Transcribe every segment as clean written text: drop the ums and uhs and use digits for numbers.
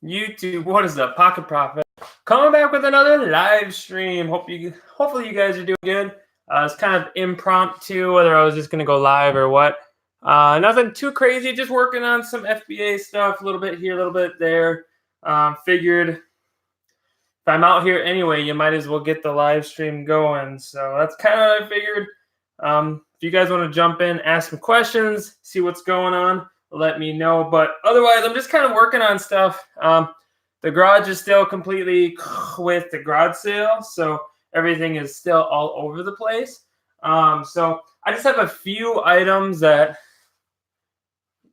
YouTube, what is up? Pocket Profit coming back with another live stream. Hopefully you guys are doing good. It's kind of impromptu, whether I was just gonna go live or what. Nothing too crazy, just working on some FBA stuff, a little bit here, a little bit there. Figured if I'm out here anyway, you might as well get the live stream going. So that's kind of what I figured. If you guys want to jump in, ask some questions, see what's going on, let me know. But otherwise, I'm just kind of working on stuff. The garage is still completely with the garage sale, so everything is still all over the place. So I just have a few items that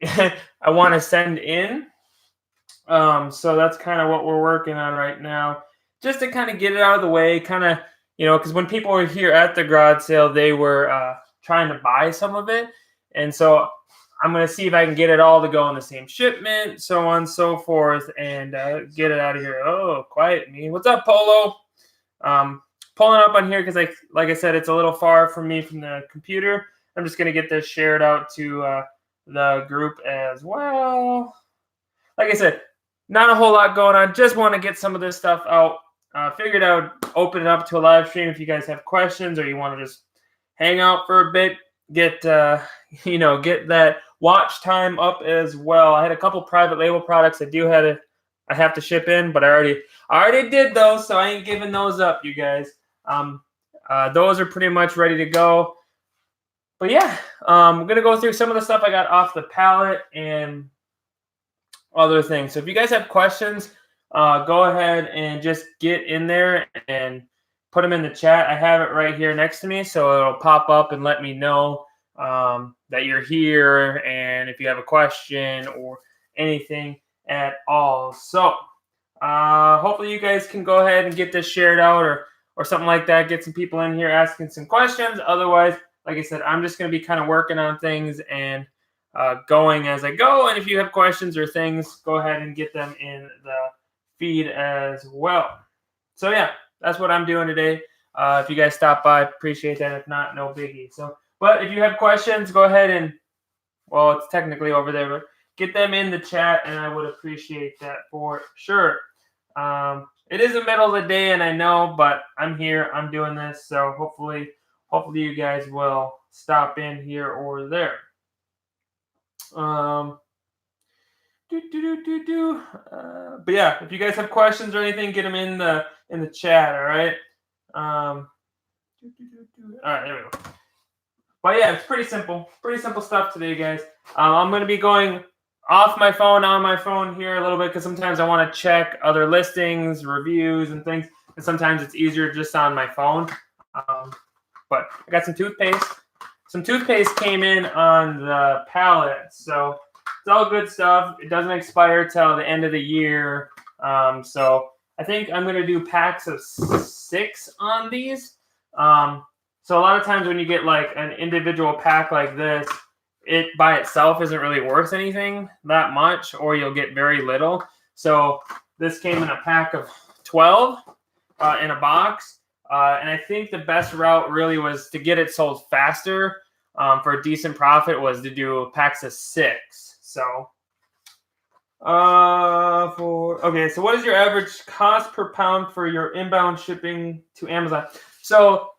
I want to send in. So that's kind of what we're working on right now, just to kind of get it out of the way, kind of, because when people were here at the garage sale, they were trying to buy some of it. And so I'm going to see if I can get it all to go on the same shipment, so on and so forth, and get it out of here. Oh, quiet me. What's up, Polo? Pulling up on here because, like I said, it's a little far from me from the computer. I'm just going to get this shared out to the group as well. Like I said, not a whole lot going on. Just want to get some of this stuff out. Figured I would open it up to a live stream if you guys have questions or you want to just hang out for a bit. Get that watch time up as well. I had a couple private label products I have to ship in, but I already did those, so I ain't giving those up, you guys. Those are pretty much ready to go. But yeah, I'm gonna go through some of the stuff I got off the pallet and other things. So if you guys have questions, go ahead and just get in there and put them in the chat. I have it right here next to me, so it'll pop up and let me know that you're here and if you have a question or anything at all. So hopefully you guys can go ahead and get this shared out or something like that. Get some people in here asking some questions. Otherwise, like I said, I'm just going to be kind of working on things and going as I go. And if you have questions or things, go ahead and get them in the feed as well. So yeah, that's what I'm doing today. If you guys stop by, appreciate that. If not, no biggie. But if you have questions, go ahead and, well, it's technically over there, but get them in the chat, and I would appreciate that for sure. It is the middle of the day, and I know, but I'm here. I'm doing this, so hopefully you guys will stop in here or there. But yeah, if you guys have questions or anything, get them in the chat. All right. All right, there we go. But yeah, it's pretty simple stuff today, guys. I'm going to be going off my phone, on my phone here a little bit because sometimes I want to check other listings, reviews, and things. And sometimes it's easier just on my phone. But I got some toothpaste. Some toothpaste came in on the pallet, so it's all good stuff. It doesn't expire till the end of the year. So I think I'm going to do packs of 6 on these. So a lot of times when you get like an individual pack like this, it by itself isn't really worth anything that much, or you'll get very little. So this came in a pack of 12 in a box. And I think the best route really was to get it sold faster for a decent profit was to do packs of 6. So, so what is your average cost per pound for your inbound shipping to Amazon? So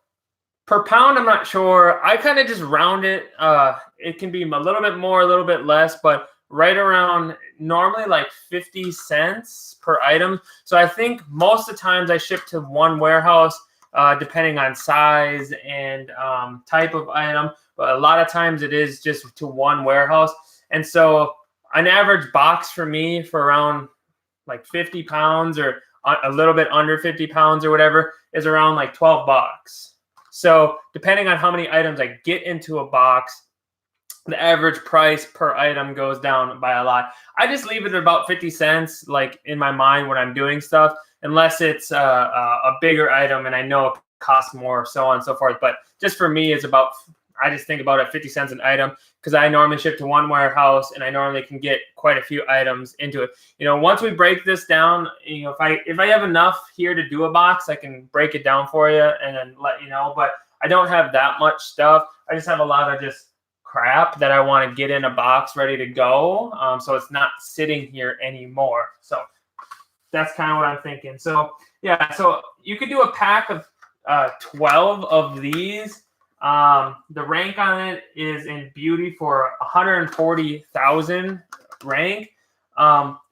per pound, I'm not sure. I kind of just round it. It can be a little bit more, a little bit less, but right around normally like 50 cents per item. So I think most of the times I ship to one warehouse, depending on size and type of item. But a lot of times it is just to one warehouse. And so an average box for me for around like 50 pounds or a little bit under 50 pounds or whatever is around like $12. So depending on how many items I get into a box, the average price per item goes down by a lot. I just leave it at about 50 cents, like in my mind when I'm doing stuff, unless it's a bigger item and I know it costs more, so on and so forth. But just for me, it's about, I just think about it 50 cents an item because I normally ship to one warehouse and I normally can get quite a few items into it. Once we break this down, if I have enough here to do a box, I can break it down for you and then let you know. But I don't have that much stuff. I just have a lot of just crap that I want to get in a box ready to go. So it's not sitting here anymore. So that's kind of what I'm thinking. So yeah, so you could do a pack of 12 of these. The rank on it is in beauty for 140,000 rank,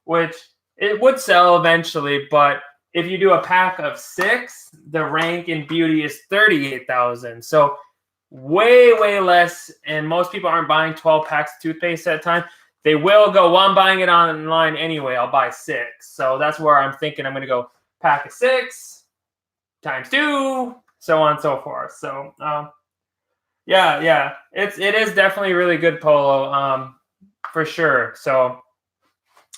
which it would sell eventually, but if you do a pack of 6, the rank in beauty is 38,000. So way less, and most people aren't buying 12 packs of toothpaste at a time. They will go, well, I'm buying it online anyway, I'll buy 6. So that's where I'm thinking I'm going to go pack of 6 times 2, so on and so forth. So yeah, it is definitely really good polo, for sure. So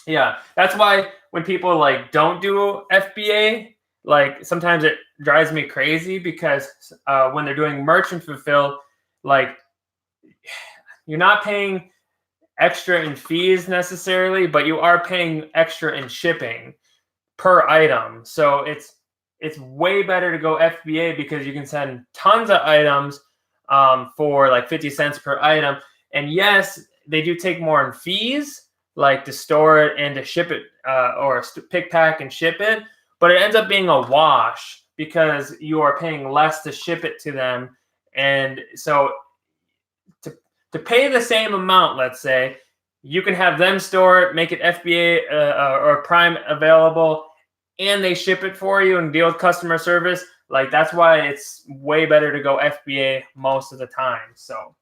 yeah, that's why when people like don't do FBA, like sometimes it drives me crazy because when they're doing merchant fulfill, like you're not paying extra in fees necessarily, but you are paying extra in shipping per item. So it's way better to go FBA because you can send tons of items for like 50 cents per item. And yes, they do take more in fees, like to store it and to ship it, or pick, pack, and ship it. But it ends up being a wash because you are paying less to ship it to them. And so to pay the same amount, let's say, you can have them store it, make it FBA or Prime available, and they ship it for you and deal with customer service. Like that's why it's way better to go FBA most of the time. So,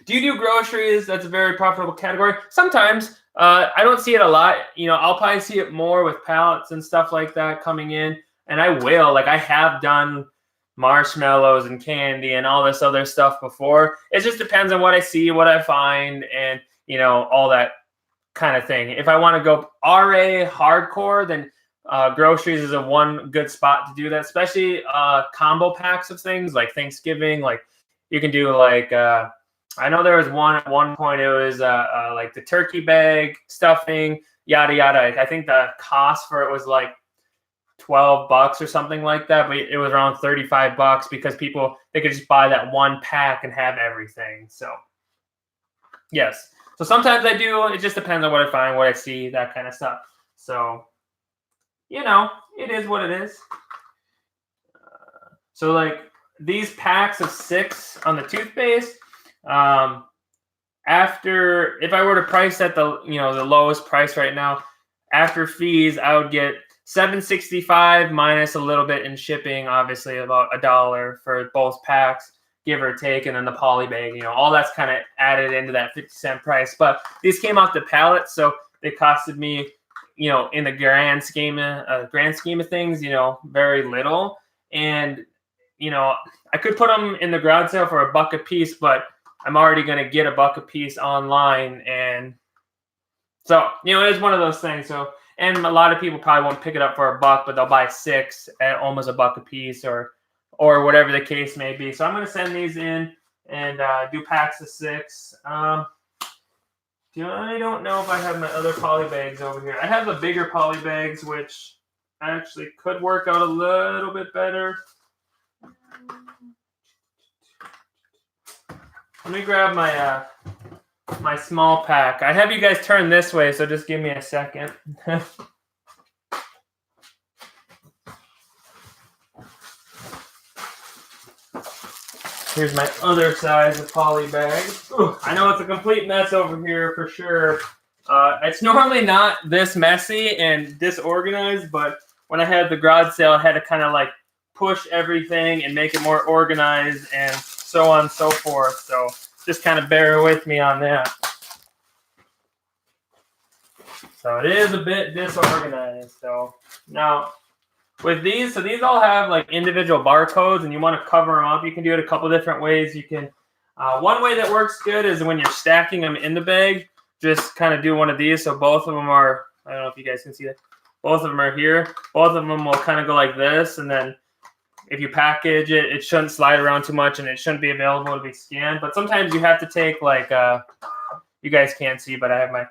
do you do groceries? That's a very profitable category. Sometimes I don't see it a lot. You know, I'll probably see it more with pallets and stuff like that coming in, and I will. Like I have done marshmallows and candy and all this other stuff before. It just depends on what I see, what I find, and you know, all that kind of thing. If I want to go RA hardcore, then groceries is a one good spot to do that, especially combo packs of things like Thanksgiving. Like you can do like I know there was one at one point. It was like the turkey bag, stuffing, yada yada. I think the cost for it was like $12 or something like that, but it was around $35 because they could just buy that one pack and have everything. So yes, so sometimes I do. It just depends on what I find, what I see, that kind of stuff. So you know, it is what it is. So like these packs of 6 on the toothpaste. After, if I were to price at the lowest price right now, after fees, I would get $7.65 minus a little bit in shipping, obviously about $1 for both packs, give or take, and then the poly bag, all that's kind of added into that 50-cent price. But these came off the pallet, so they costed me, in the grand scheme of things, very little. And I could put them in the garage sale for $1 a piece, but I'm already going to get $1 a piece online, and so it is one of those things. So, and a lot of people probably won't pick it up for $1, but they'll buy 6 at almost $1 a piece, or whatever the case may be. So I'm going to send these in and do packs of 6. I don't know if I have my other poly bags over here. I have the bigger poly bags, which actually could work out a little bit better. Let me grab my my small pack. I have you guys turn this way, so just give me a second. Here's my other size of poly bag. Ooh, I know it's a complete mess over here for sure. It's normally not this messy and disorganized, but when I had the garage sale, I had to kind of like push everything and make it more organized and so on and so forth. So just kind of bear with me on that. So it is a bit disorganized. So now with these, so these all have like individual barcodes, and you want to cover them up. You can do it a couple different ways. You can, one way that works good is when you're stacking them in the bag, just kind of do one of these. So both of them are, I don't know if you guys can see that. Both of them are here. Both of them will kind of go like this, and then if you package it, it shouldn't slide around too much, and it shouldn't be available to be scanned. But sometimes you have to take like, you guys can't see, but I have my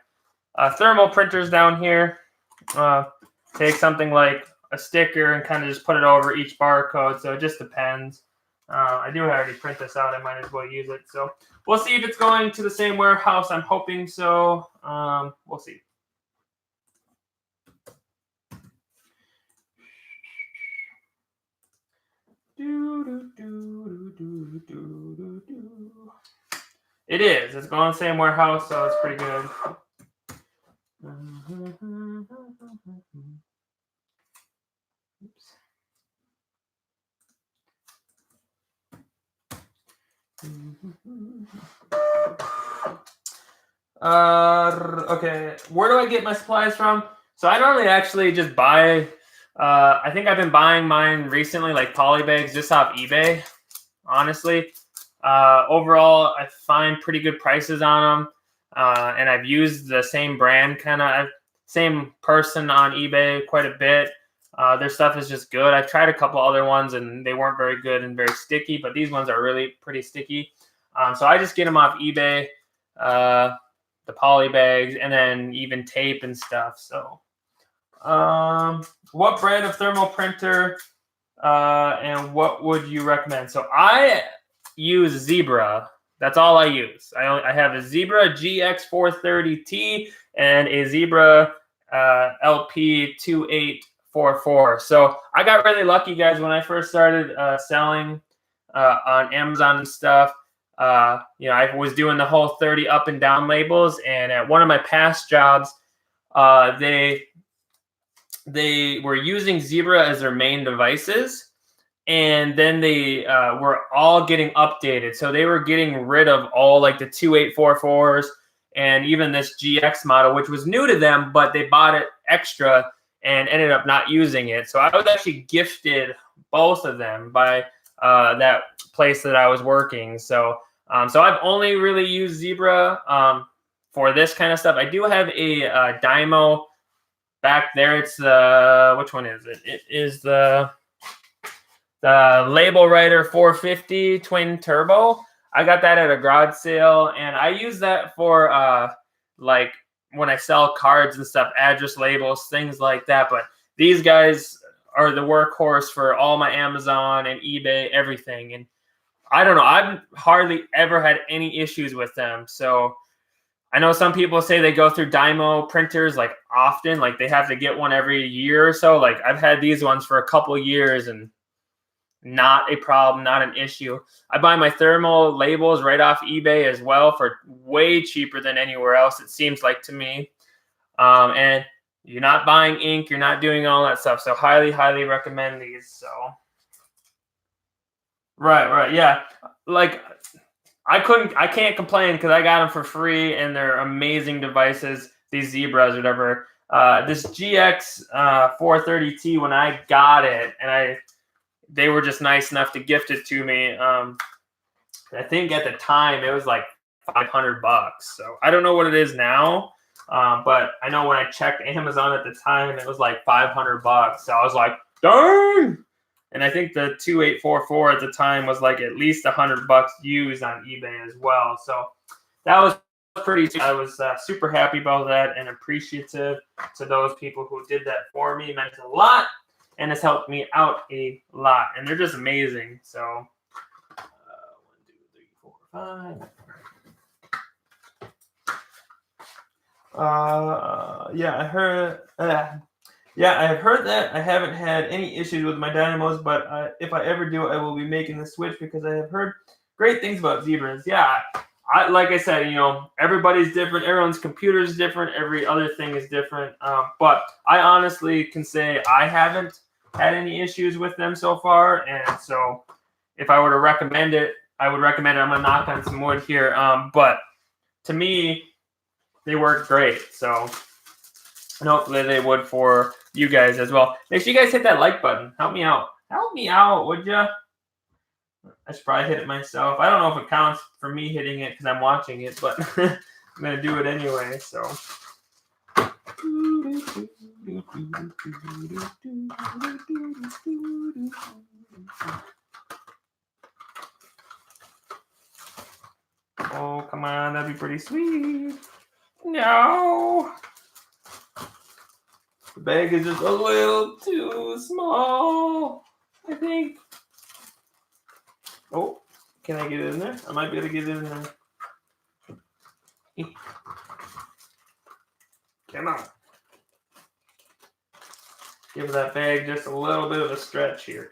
thermal printers down here. Take something like a sticker and kind of just put it over each barcode. So it just depends. I do already print this out. I might as well use it. So we'll see if it's going to the same warehouse. I'm hoping so. We'll see. It is. It's going to the same warehouse, so it's pretty good. Oops. Okay. Where do I get my supplies from? So I normally actually just buy. I think I've been buying mine recently, like poly bags, just off eBay. Honestly, overall, I find pretty good prices on them, and I've used the same brand, same person on eBay quite a bit. Their stuff is just good. I've tried a couple other ones, and they weren't very good and very sticky, but these ones are really pretty sticky. So I just get them off eBay, the poly bags, and then even tape and stuff. So, what brand of thermal printer and what would you recommend? So I use Zebra. That's all I use. I have a Zebra GX430T and a Zebra LP2844. So I got really lucky, guys, when I first started selling on Amazon and stuff. I was doing the whole 30 up and down labels, and at one of my past jobs, they were using Zebra as their main devices, and then they were all getting updated. So they were getting rid of all like the 2844s and even this GX model, which was new to them, but they bought it extra and ended up not using it. So I was actually gifted both of them by that place that I was working. So I've only really used Zebra for this kind of stuff. I do have a Dymo back there. It's which one is it? It is the Label Writer 450 twin turbo. I got that at a garage sale, and I use that for like when I sell cards and stuff, address labels, things like that. But these guys are the workhorse for all my Amazon and eBay, everything. And I don't know, I've hardly ever had any issues with them. So I know some people say they go through Dymo printers like often, like they have to get one every year or so. Like I've had these ones for a couple years and not a problem, not an issue. I buy my thermal labels right off eBay as well for way cheaper than anywhere else, it seems like to me. And you're not buying ink, you're not doing all that stuff. So highly, highly recommend these. So right, yeah. Like I can't complain because I got them for free and they're amazing devices. These Zebras, or whatever. This GX 430T, when I got it, and they were just nice enough to gift it to me. I think at the time it was like $500. So I don't know what it is now, but I know when I checked Amazon at the time, it was like $500. So I was like, dang! And I think the 2844 at the time was like at least $100 used on eBay as well. So that was pretty. I was super happy about that and appreciative to those people who did that for me. It meant a lot, and it's helped me out a lot. And they're just amazing. So 1, 2, 3, 4, 5. Yeah, I heard. Yeah, I've heard that. I haven't had any issues with my dynamos, but if I ever do, I will be making the switch because I have heard great things about Zebras. Yeah, like I said, everybody's different. Everyone's computer is different. Every other thing is different. But I honestly can say I haven't had any issues with them so far. And so if I were to recommend it, I would recommend it. I'm going to knock on some wood here. But to me, they work great. So and hopefully they would for you guys as well. Make sure you guys hit that like button. Help me out. Help me out, would ya? I should probably hit it myself. I don't know if it counts for me hitting it because I'm watching it, but I'm going to do it anyway. So. Oh, come on. That'd be pretty sweet. No. The bag is just a little too small, I think. Oh, can I get it in there? I might be able to get it in there. Come on. Give that bag just a little bit of a stretch here.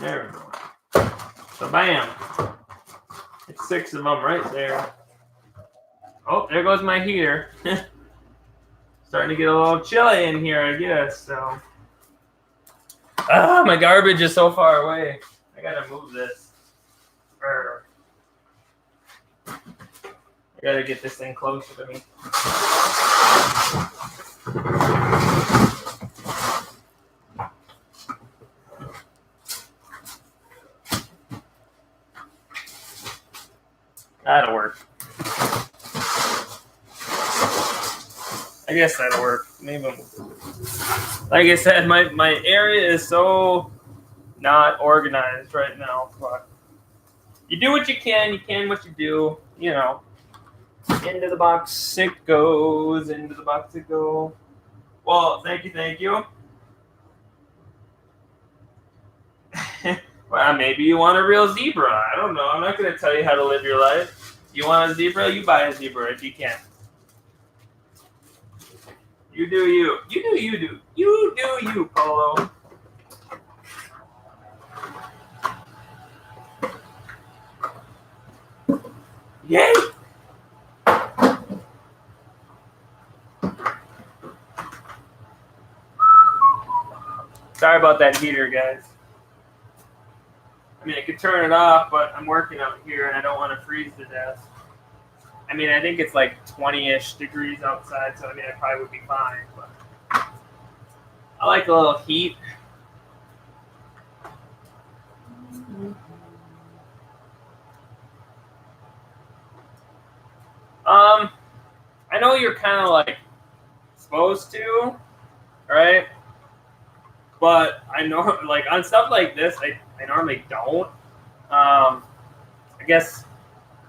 There we go. So bam. It's 6 of them right there. Oh, there goes my heater. Starting to get a little chilly in here, I guess. So, my garbage is so far away. I gotta move this. I gotta get this thing closer to me. That'll work. I guess that'll work. Maybe. Like I said, my area is so not organized right now, but you do what you can what you do, you know. Into the box it goes, into the box it goes. Well, thank you. Well, maybe you want a real zebra. I don't know. I'm not going to tell you how to live your life. You want a zebra? You buy a zebra if you can. You do you. You do you do. You do you, Polo. Yay! Sorry about that heater, guys. I mean, I could turn it off, but I'm working out here and I don't want to freeze to death. I mean, I think it's like 20-ish degrees outside, so I mean, I probably would be fine. But I like a little heat. I know you're kind of like supposed to, right? But I know, like on stuff like this, I normally don't. I guess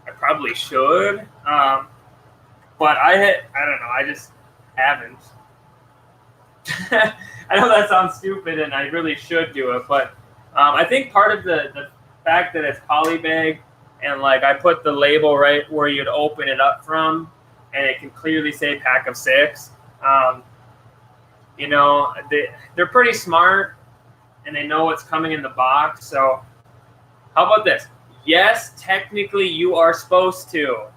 I probably should, but I don't know. I just haven't. I know that sounds stupid, and I really should do it, but I think part of the fact that it's polybag and like I put the label right where you'd open it up from, and it can clearly say pack of 6. You know, they're pretty smart, and they know what's coming in the box. So how about this? Yes, technically you are supposed to.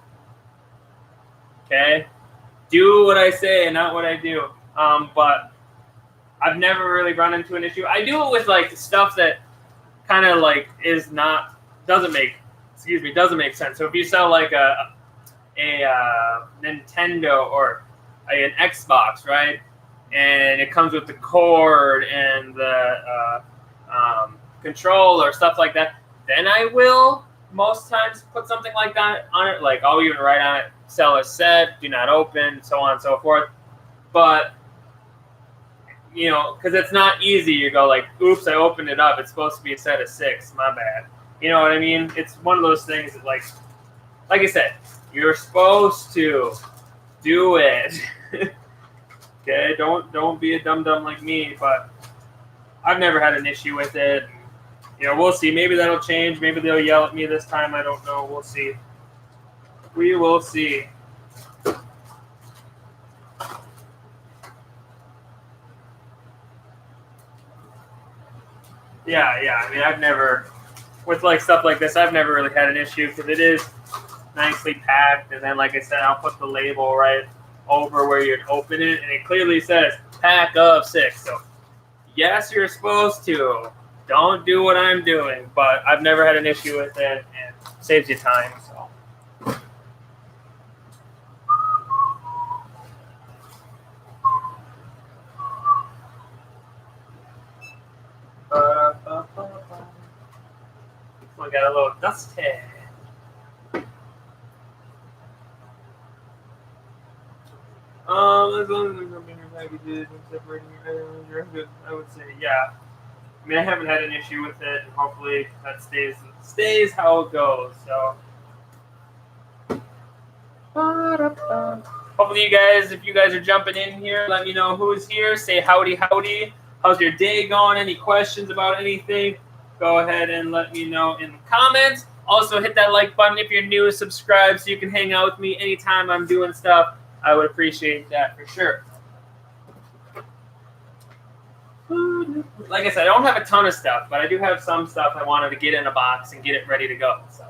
Okay? Do what I say and not what I do. But I've never really run into an issue. I do it with like stuff that kind of like doesn't make sense. So if you sell like a Nintendo or an Xbox, right? And it comes with the cord and the controller, stuff like that, then I will most times put something like that on it. Like I'll even write on it, sell a set, do not open, so on and so forth. But, you know, because it's not easy. You go like, oops, I opened it up. It's supposed to be a set of 6. My bad. You know what I mean? It's one of those things that, like I said, you're supposed to do it. Okay, don't be a dum-dum like me, but I've never had an issue with it. You know, we'll see. Maybe that'll change. Maybe they'll yell at me this time. I don't know. We'll see. We will see. Yeah. I mean, I've never, with like stuff like this, I've never really had an issue because it is nicely packed. And then, like I said, I'll put the label right over where you'd open it, and it clearly says pack of 6. So yes, you're supposed to. Don't do what I'm doing, but I've never had an issue with it, and it saves you time. So this one got a little dusty. As long as there's no bigger packages and separating your items, you're good. I would say, yeah. I mean, I haven't had an issue with it, and hopefully that stays how it goes. So, hopefully you guys, if you guys are jumping in here, let me know who's here. Say howdy. How's your day going? Any questions about anything? Go ahead and let me know in the comments. Also, hit that like button if you're new. Subscribe so you can hang out with me anytime I'm doing stuff. I would appreciate that for sure. like I said, I don't have a ton of stuff, but I do have some stuff I wanted to get in a box and get it ready to go. So,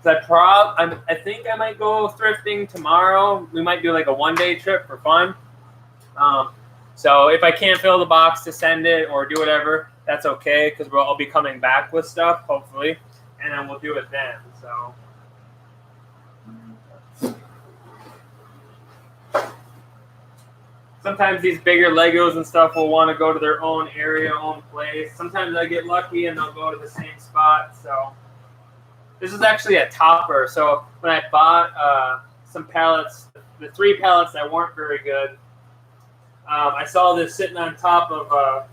I think I might go thrifting tomorrow. We might do like a one-day trip for fun. So if I can't fill the box to send it or do whatever, that's okay because I'll be coming back with stuff hopefully, and then we'll do it then. So. Sometimes these bigger Legos and stuff will want to go to their own area, own place. Sometimes I get lucky and they'll go to the same spot. So this is actually a topper. So when I bought some pallets, the 3 pallets that weren't very good, I saw this sitting on top of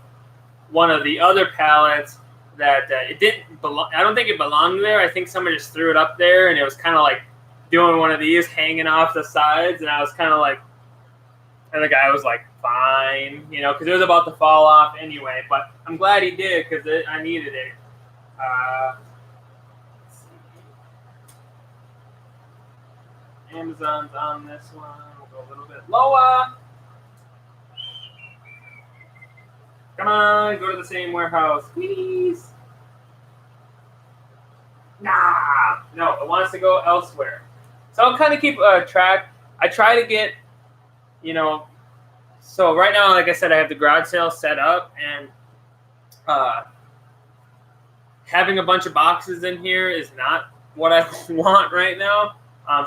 one of the other pallets that it didn't belong. I don't think it belonged there. I think somebody just threw it up there, and it was kind of like doing one of these, hanging off the sides, and I was kind of like, and the guy was like, fine, you know, because it was about to fall off anyway. But I'm glad he did because I needed it. Let's see. Amazon's on this one. We'll go a little bit lower. Come on, go to the same warehouse, please. Nah, no, it wants to go elsewhere. So I'll kind of keep track. I try to get, you know, so right now, like I said, I have the garage sale set up, and having a bunch of boxes in here is not what I want right now.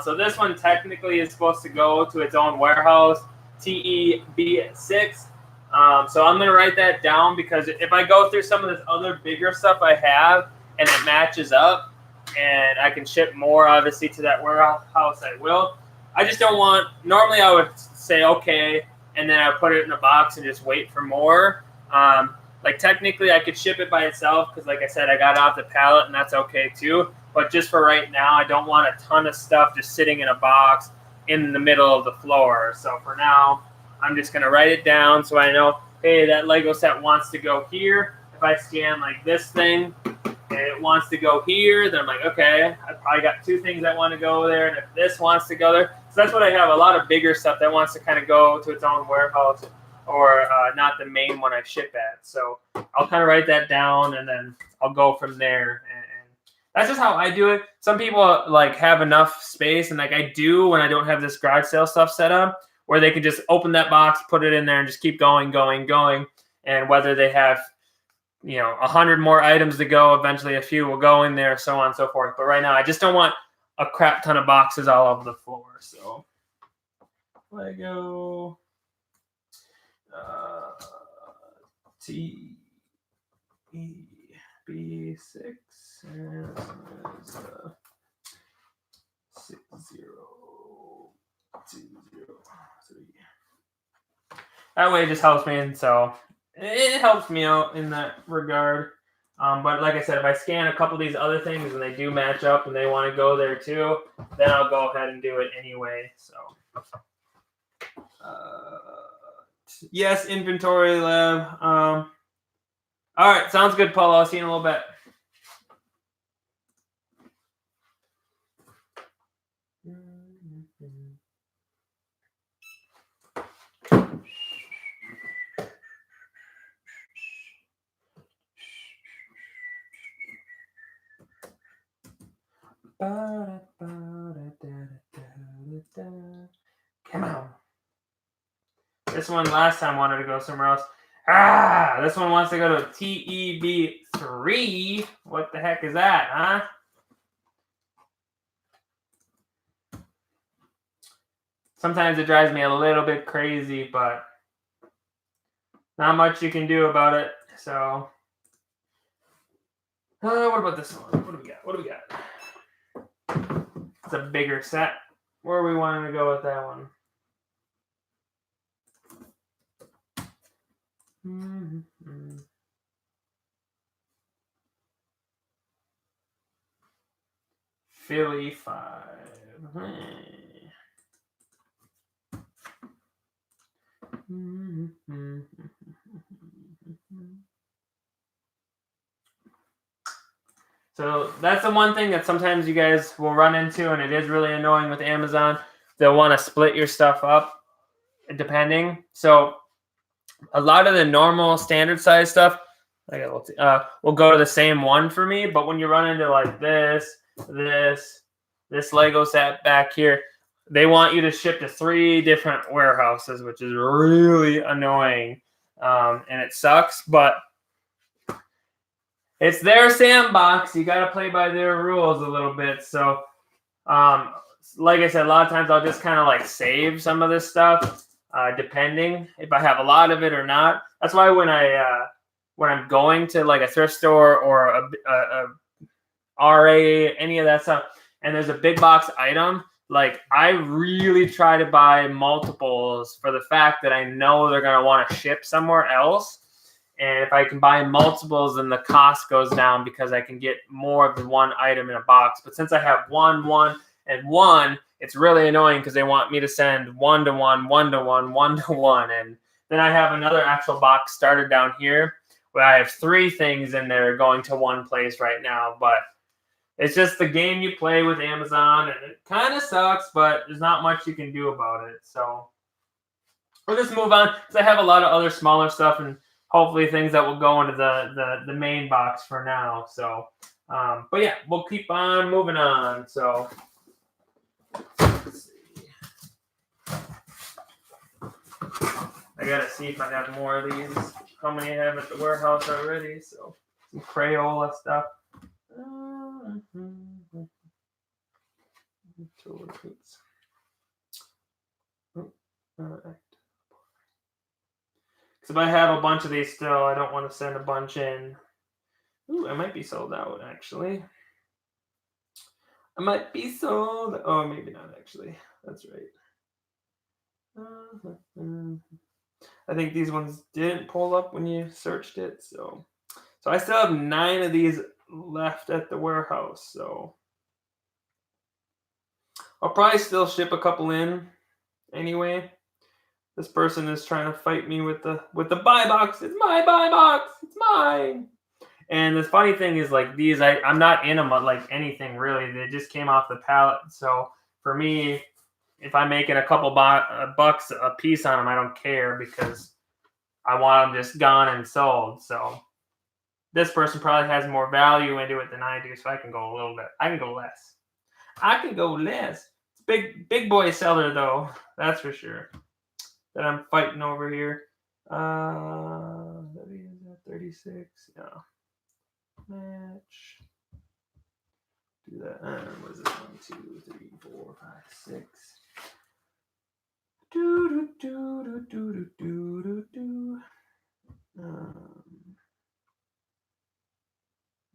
So this one technically is supposed to go to its own warehouse, TEB6. So I'm going to write that down because if I go through some of this other bigger stuff I have and it matches up and I can ship more, obviously, to that warehouse, I will. I just don't want, normally I would say, okay, and then I put it in a box and just wait for more. Like technically I could ship it by itself because like I said, I got it off the pallet and that's okay too. But just for right now, I don't want a ton of stuff just sitting in a box in the middle of the floor. So for now, I'm just going to write it down so I know, hey, that Lego set wants to go here. If I scan like this thing and it wants to go here, then I'm like, okay, I probably got 2 things that want to go there. And if this wants to go there, so that's what I have, a lot of bigger stuff that wants to kind of go to its own warehouse or not the main one I ship at. So I'll kind of write that down and then I'll go from there. And that's just how I do it. Some people like have enough space, and like I do when I don't have this garage sale stuff set up, where they can just open that box, put it in there, and just keep going. And whether they have, 100 more items to go, eventually a few will go in there, so on and so forth. But right now, I just don't want a crap ton of boxes all over the floor. So Lego TEB6 and 6023. That way it just helps me, and so it helps me out in that regard. But like I said, if I scan a couple of these other things and they do match up and they want to go there too, then I'll go ahead and do it anyway. So, yes, inventory lab. All right, sounds good, Paul. I'll see you in a little bit. Come on. This one last time wanted to go somewhere else. This one wants to go to TEB3. What the heck is that, huh? Sometimes it drives me a little bit crazy, but not much you can do about it. So, what about this one? What do we got? It's a bigger set. Where are we wanting to go with that one? Philly 5. So that's the one thing that sometimes you guys will run into, and it is really annoying with Amazon. They'll want to split your stuff up, depending. So A lot of the normal standard size stuff, will go to the same one for me. But when you run into like this Lego set back here, they want you to ship to 3 different warehouses, which is really annoying, and it sucks. But it's their sandbox. You got to play by their rules a little bit. So, like I said, a lot of times I'll just kind of like save some of this stuff, depending if I have a lot of it or not. That's why when I'm going to like a thrift store or a RA, any of that stuff, and there's a big box item, like I really try to buy multiples for the fact that I know they're gonna want to ship somewhere else. And if I can buy multiples, then the cost goes down because I can get more of the one item in a box. But since I have one, and one, it's really annoying because they want me to send 1 to 1, 1 to 1, 1 to 1. And then I have another actual box started down here where I have 3 things in there going to one place right now. But it's just the game you play with Amazon, and it kind of sucks, but there's not much you can do about it. So we'll just move on because I have a lot of other smaller stuff and hopefully things that will go into the main box for now. So, but yeah, we'll keep on moving on. So, let's see. I gotta see if I have more of these. How many I have at the warehouse already? So, some Crayola stuff. If I have a bunch of these still, I don't want to send a bunch in. Ooh, I might be sold out, actually. I might be sold. Oh, maybe not, actually. That's right. I think these ones didn't pull up when you searched it. So I still have 9 of these left at the warehouse. So I'll probably still ship a couple in anyway. This person is trying to fight me with the buy box. It's my buy box. It's mine. And the funny thing is, like these, I'm not in them like anything really. They just came off the pallet. So for me, if I'm making a couple bucks a piece on them, I don't care because I want them just gone and sold. So this person probably has more value into it than I do. So I can go a little bit. I can go less. It's big boy seller though. That's for sure. That I'm fighting over here. 36. Yeah. Match. Do that. What is it? 1, 2, 3, 4, 5, 6. Do.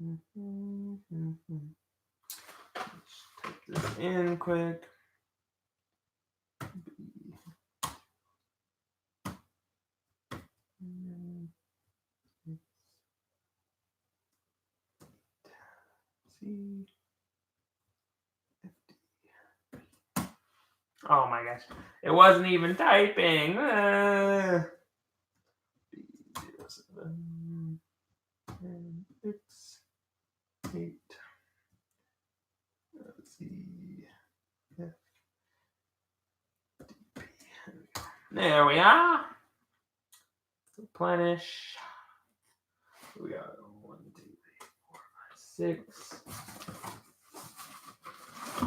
Let's type this in quick. Oh my gosh. It wasn't even typing. 7, 6, 8. Let's see. F, D, P. There we are. Replenish. We got 1, 2, 3, 4, 5, 6.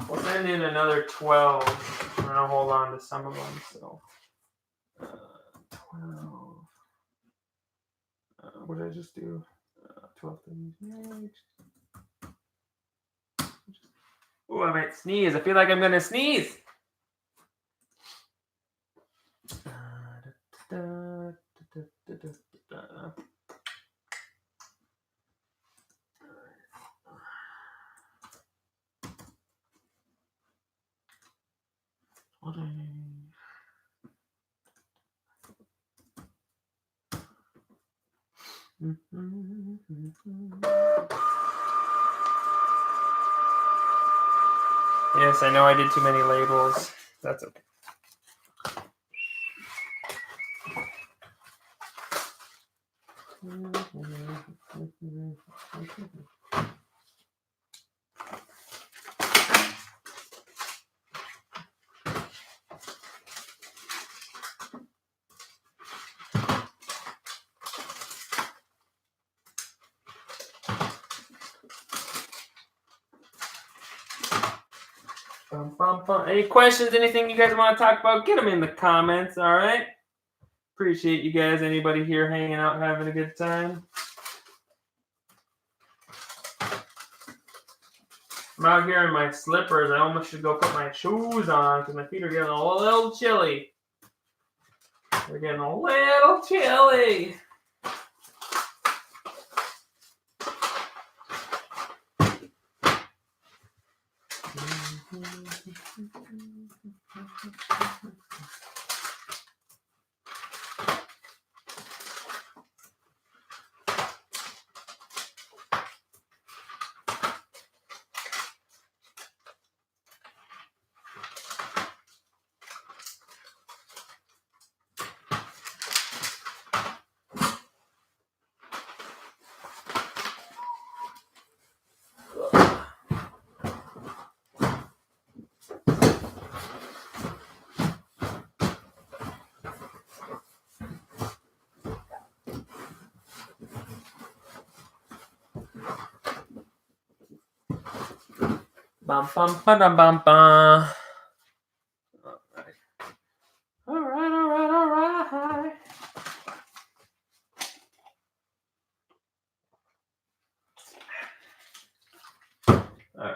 We'll send in another 12. And I'll hold on to some of them. So 12. What did I just do? 12 things. Oh, I might sneeze. I feel like I'm gonna sneeze. Yes, I know I did too many labels. That's okay. Any questions, anything you guys want to talk about, get them in the comments, all right? Appreciate you guys, anybody here hanging out, having a good time. I'm out here in my slippers. I almost should go put my shoes on because my feet are getting a little chilly. They're getting a little chilly. Bum bum ba dum bum bum. All right. I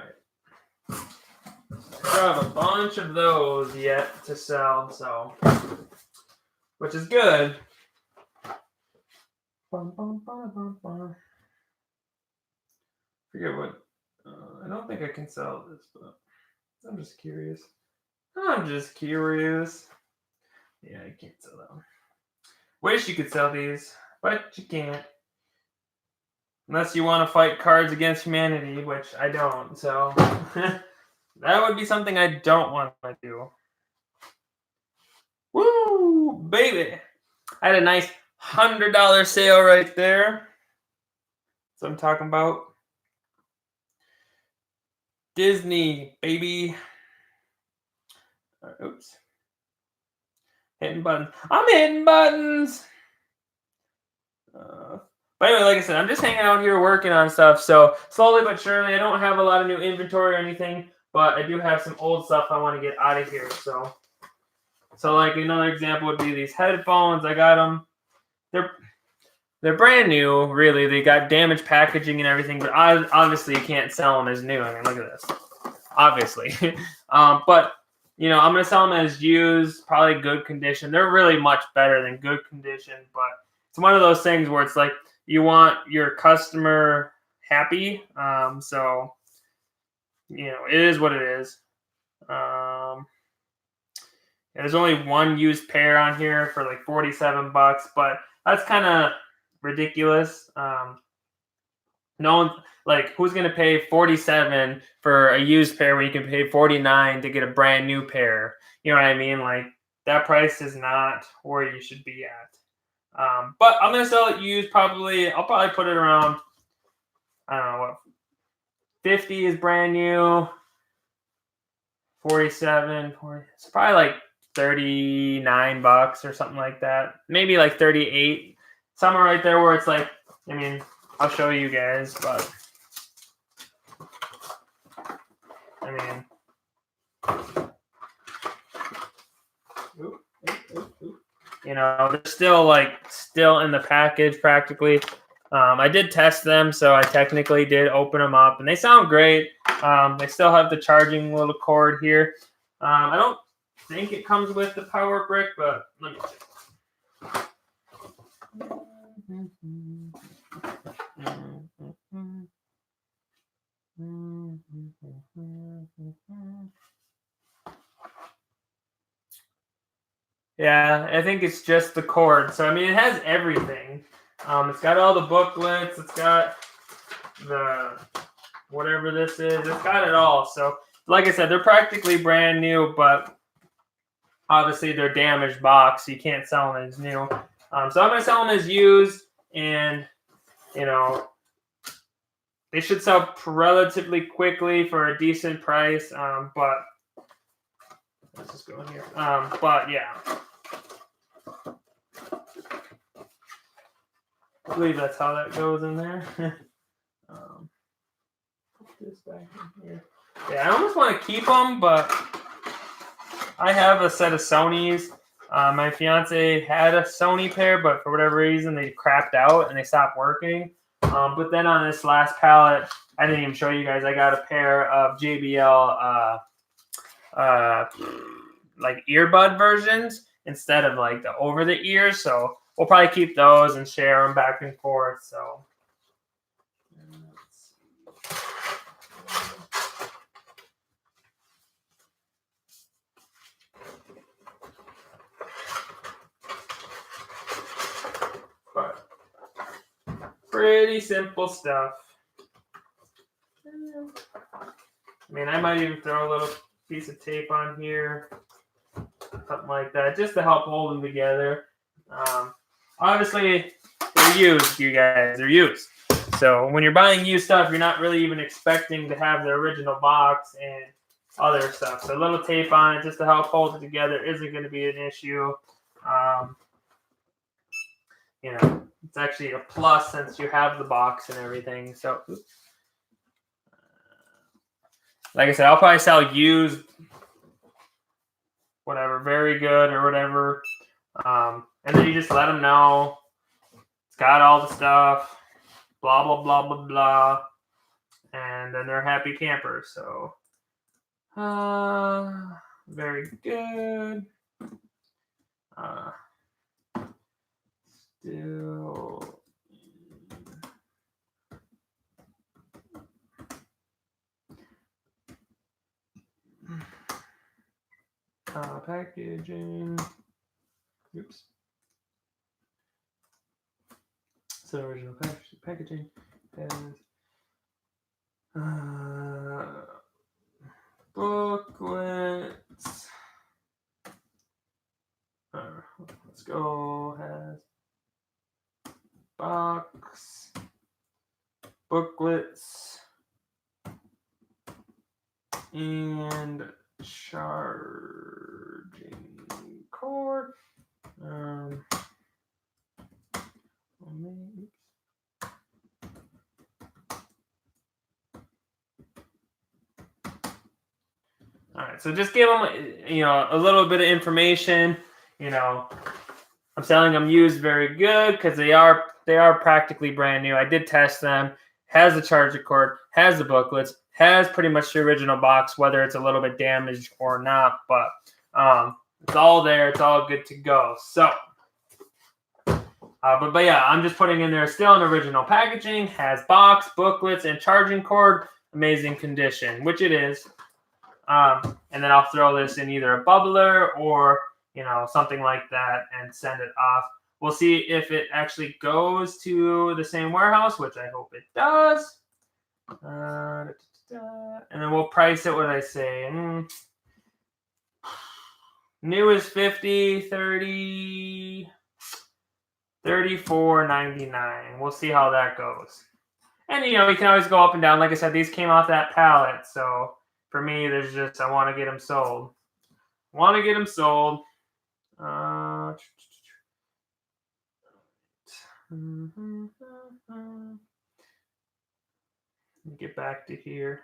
have a bunch of those yet to sell, so which is good. Bum bum ba bum bum. Forget what. I don't think I can sell this, but I'm just curious. Yeah, I can't sell them. Wish you could sell these, but you can't. Unless you want to fight Cards Against Humanity, which I don't, so that would be something I don't want to do. Woo, baby! I had a nice $100 sale right there. That's what I'm talking about. Disney, baby. Oops. Hitting buttons. I'm hitting buttons! But anyway, like I said, I'm just hanging out here working on stuff. So slowly but surely, I don't have a lot of new inventory or anything, but I do have some old stuff I want to get out of here. So like another example would be these headphones. I got them. They're brand new, really. They got damaged packaging and everything, but obviously you can't sell them as new. I mean, look at this. Obviously, but you know, I'm gonna sell them as used, probably good condition. They're really much better than good condition, but it's one of those things where it's like you want your customer happy. So you know, it is what it is. There's only one used pair on here for like $47, but that's kind of ridiculous. No one, like, who's gonna pay $47 for a used pair when you can pay $49 to get a brand new pair? You know what I mean? Like, that price is not where you should be at. But I'm gonna sell it used. I'll probably put it around, I don't know what, 50 is brand new. 47, 40, it's probably like $39 or something like that. Maybe like 38, somewhere right there where it's like, I mean, I'll show you guys, but I mean, you know, they're still in the package practically. I did test them, so I technically did open them up, and they sound great. They still have the charging little cord here. I don't think it comes with the power brick, but let me check. Yeah, I think it's just the cord. So I mean, it has everything. It's got all the booklets. It's got the whatever this is. It's got it all. So like I said, they're practically brand new, but obviously they're damaged box. So you can't sell them as new. So I'm gonna sell them as used, and you know, they should sell relatively quickly for a decent price. But let's just go in here. But yeah. I believe that's how that goes in there. Put this back in here. Yeah, I almost want to keep them, but I have a set of Sonys. My fiance had a Sony pair, but for whatever reason, they crapped out and they stopped working. But then on this last pallet, I didn't even show you guys. I got a pair of JBL like earbud versions instead of like the over the ear. So we'll probably keep those and share them back and forth. So. But pretty simple stuff. I mean, I might even throw a little piece of tape on here, something like that, just to help hold them together. Obviously, they're used, you guys. They're used. So when you're buying used stuff, you're not really even expecting to have the original box and other stuff. So a little tape on it just to help hold it together isn't going to be an issue. You know, it's actually a plus since you have the box and everything. So, like I said, I'll probably sell used, whatever, very good or whatever. And then you just let them know it's got all the stuff, blah, blah, blah, blah, blah. And then they're happy campers. So, very good. Still. Packaging. Oops. So original packaging has booklets. Let's go. Has box, booklets, and charging cord. All right, so just give them, a little bit of information. I'm selling them used very good because they are practically brand new. I did test them. Has the charger cord, has the booklets, has pretty much the original box, whether it's a little bit damaged or not. But it's all there. It's all good to go. So, but yeah, I'm just putting in there still an original packaging. Has box, booklets, and charging cord. Amazing condition, which it is. And then I'll throw this in either a bubbler or something like that and send it off. We'll see if it actually goes to the same warehouse, which I hope it does. And then we'll price it. What did I say? New is 50, 30, $34.99. We'll see how that goes. And we can always go up and down. Like I said, these came off that pallet, so for me, there's just I want to get them sold. Get back to here.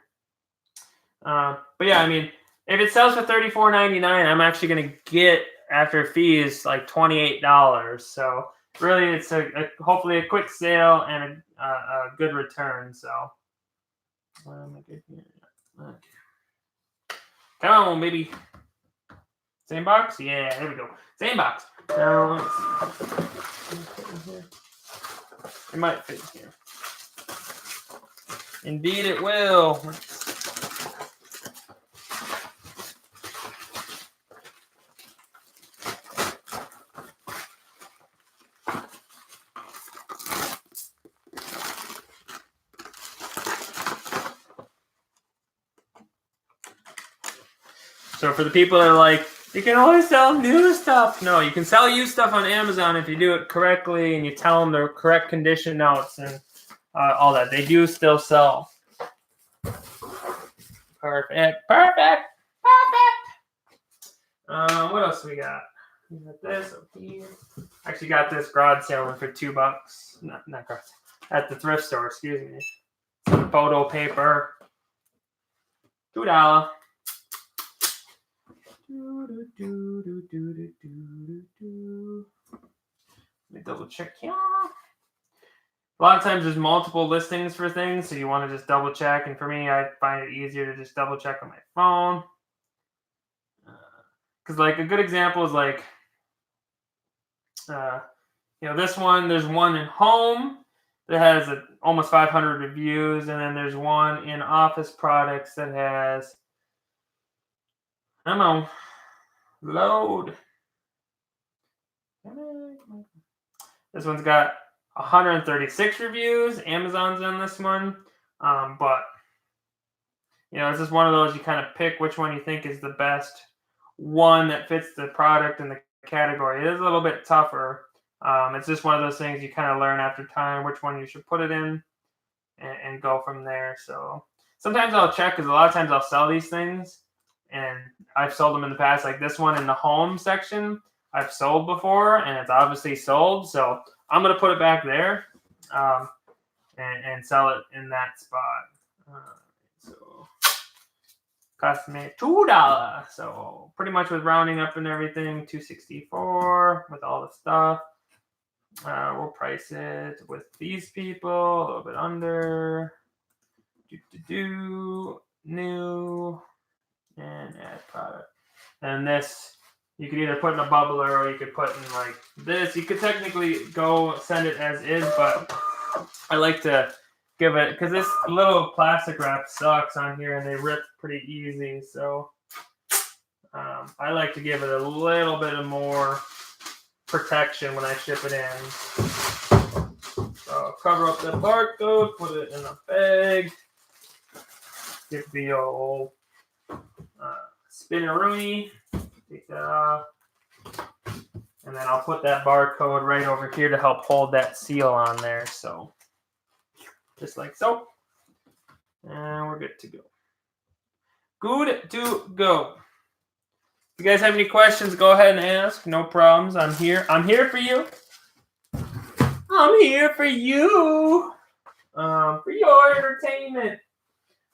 But yeah, I mean, if it sells for $34.99, I'm actually going to get after fees like $28. So really, it's hopefully a quick sale and a good return. So what am I good here? Okay. Come on, baby. Same box? Yeah, there we go. Same box. Now, it might fit here. Indeed it will. So for the people that are like, you can always sell new stuff. No, you can sell used stuff on Amazon if you do it correctly and you tell them the correct condition notes and all that. They do still sell. Perfect. What else we got? We got this up here. Actually got this garage sale for $2. Not garage sale. At the thrift store, excuse me. Some photo paper. $2. Let me double check here. A lot of times there's multiple listings for things, so you want to just double check. And for me, I find it easier to just double check on my phone. Because like a good example is like, this one, there's one in home that has almost 500 reviews. And then there's one in office products that has, I don't know, load. This one's got 136 reviews. Amazon's on this one. But, it's just one of those you kind of pick which one you think is the best one that fits the product and the category. It is a little bit tougher. It's just one of those things you kind of learn after time which one you should put it in and go from there. So sometimes I'll check because a lot of times I'll sell these things. And I've sold them in the past, like this one in the home section. I've sold before, and it's obviously sold. So I'm going to put it back there and sell it in that spot. So cost me $2. So pretty much with rounding up and everything, $2.64 with all the stuff. We'll price it with these people a little bit under. New. And add product. And this, you could either put in a bubbler or you could put in like this. You could technically go send it as is, but I like to give it, because this little plastic wrap sucks on here and they rip pretty easy. So I like to give it a little bit of more protection when I ship it in. So cover up the barcode, put it in a bag, get the old spinneroonie, take that off, and then I'll put that barcode right over here to help hold that seal on there. So just like so, and we're good to go. Good to go. If you guys have any questions, go ahead and ask. No problems. I'm here. I'm here for you. I'm here for you. For your entertainment.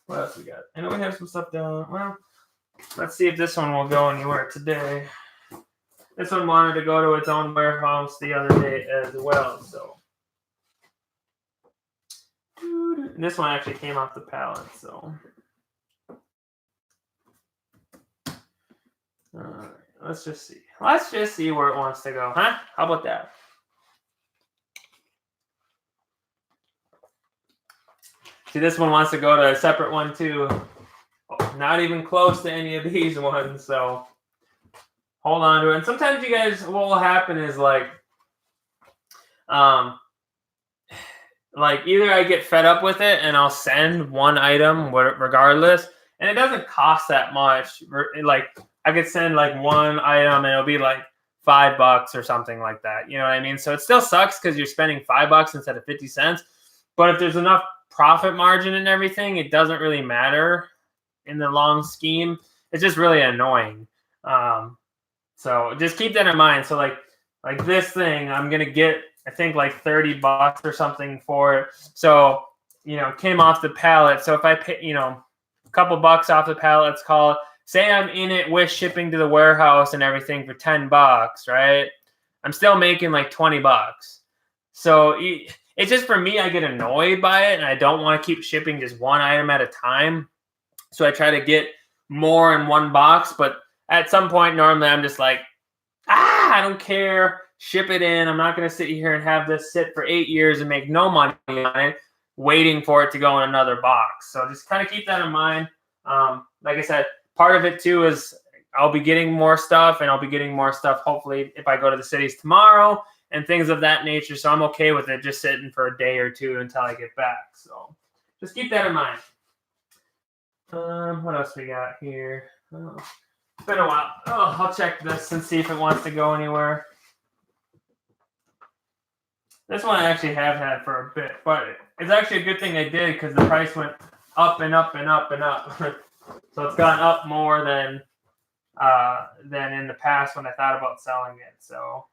What else we got? I know we have some stuff done. Well, let's see if this one will go anywhere today. This one wanted to go to its own warehouse the other day as well. So this one actually came off the pallet. So let's just see. Let's just see where it wants to go, huh? How about that? See, this one wants to go to a separate one too. Not even close to any of these ones, so hold on to it. And sometimes you guys, what will happen is like either I get fed up with it and I'll send one item regardless, and it doesn't cost that much. Like I could send like one item and it'll be like $5 or something like that. You know what I mean? So it still sucks because you're spending $5 instead of 50 cents. But if there's enough profit margin and everything, it doesn't really matter in the long scheme. It's just really annoying. So just keep that in mind. So like this thing, I'm gonna get I think like $30 or something for it. So it came off the pallet. So if I pay a couple bucks off the pallet, let's call it. Say I'm in it with shipping to the warehouse and everything for $10, right? I'm still making like $20. So it's just, for me, I get annoyed by it and I don't want to keep shipping just one item at a time. So I try to get more in one box, but at some point, normally I'm just like, I don't care. Ship it in. I'm not going to sit here and have this sit for 8 years and make no money on it, waiting for it to go in another box. So just kind of keep that in mind. Like I said, part of it too is I'll be getting more stuff, and I'll be getting more stuff hopefully if I go to the cities tomorrow and things of that nature. So I'm okay with it just sitting for a day or two until I get back. So just keep that in mind. What else we got here? Oh, it's been a while. Oh, I'll check this and see if it wants to go anywhere. This one I actually have had for a bit, but it's actually a good thing I did because the price went up and up and up and up. So it's gone up more than in the past when I thought about selling it. So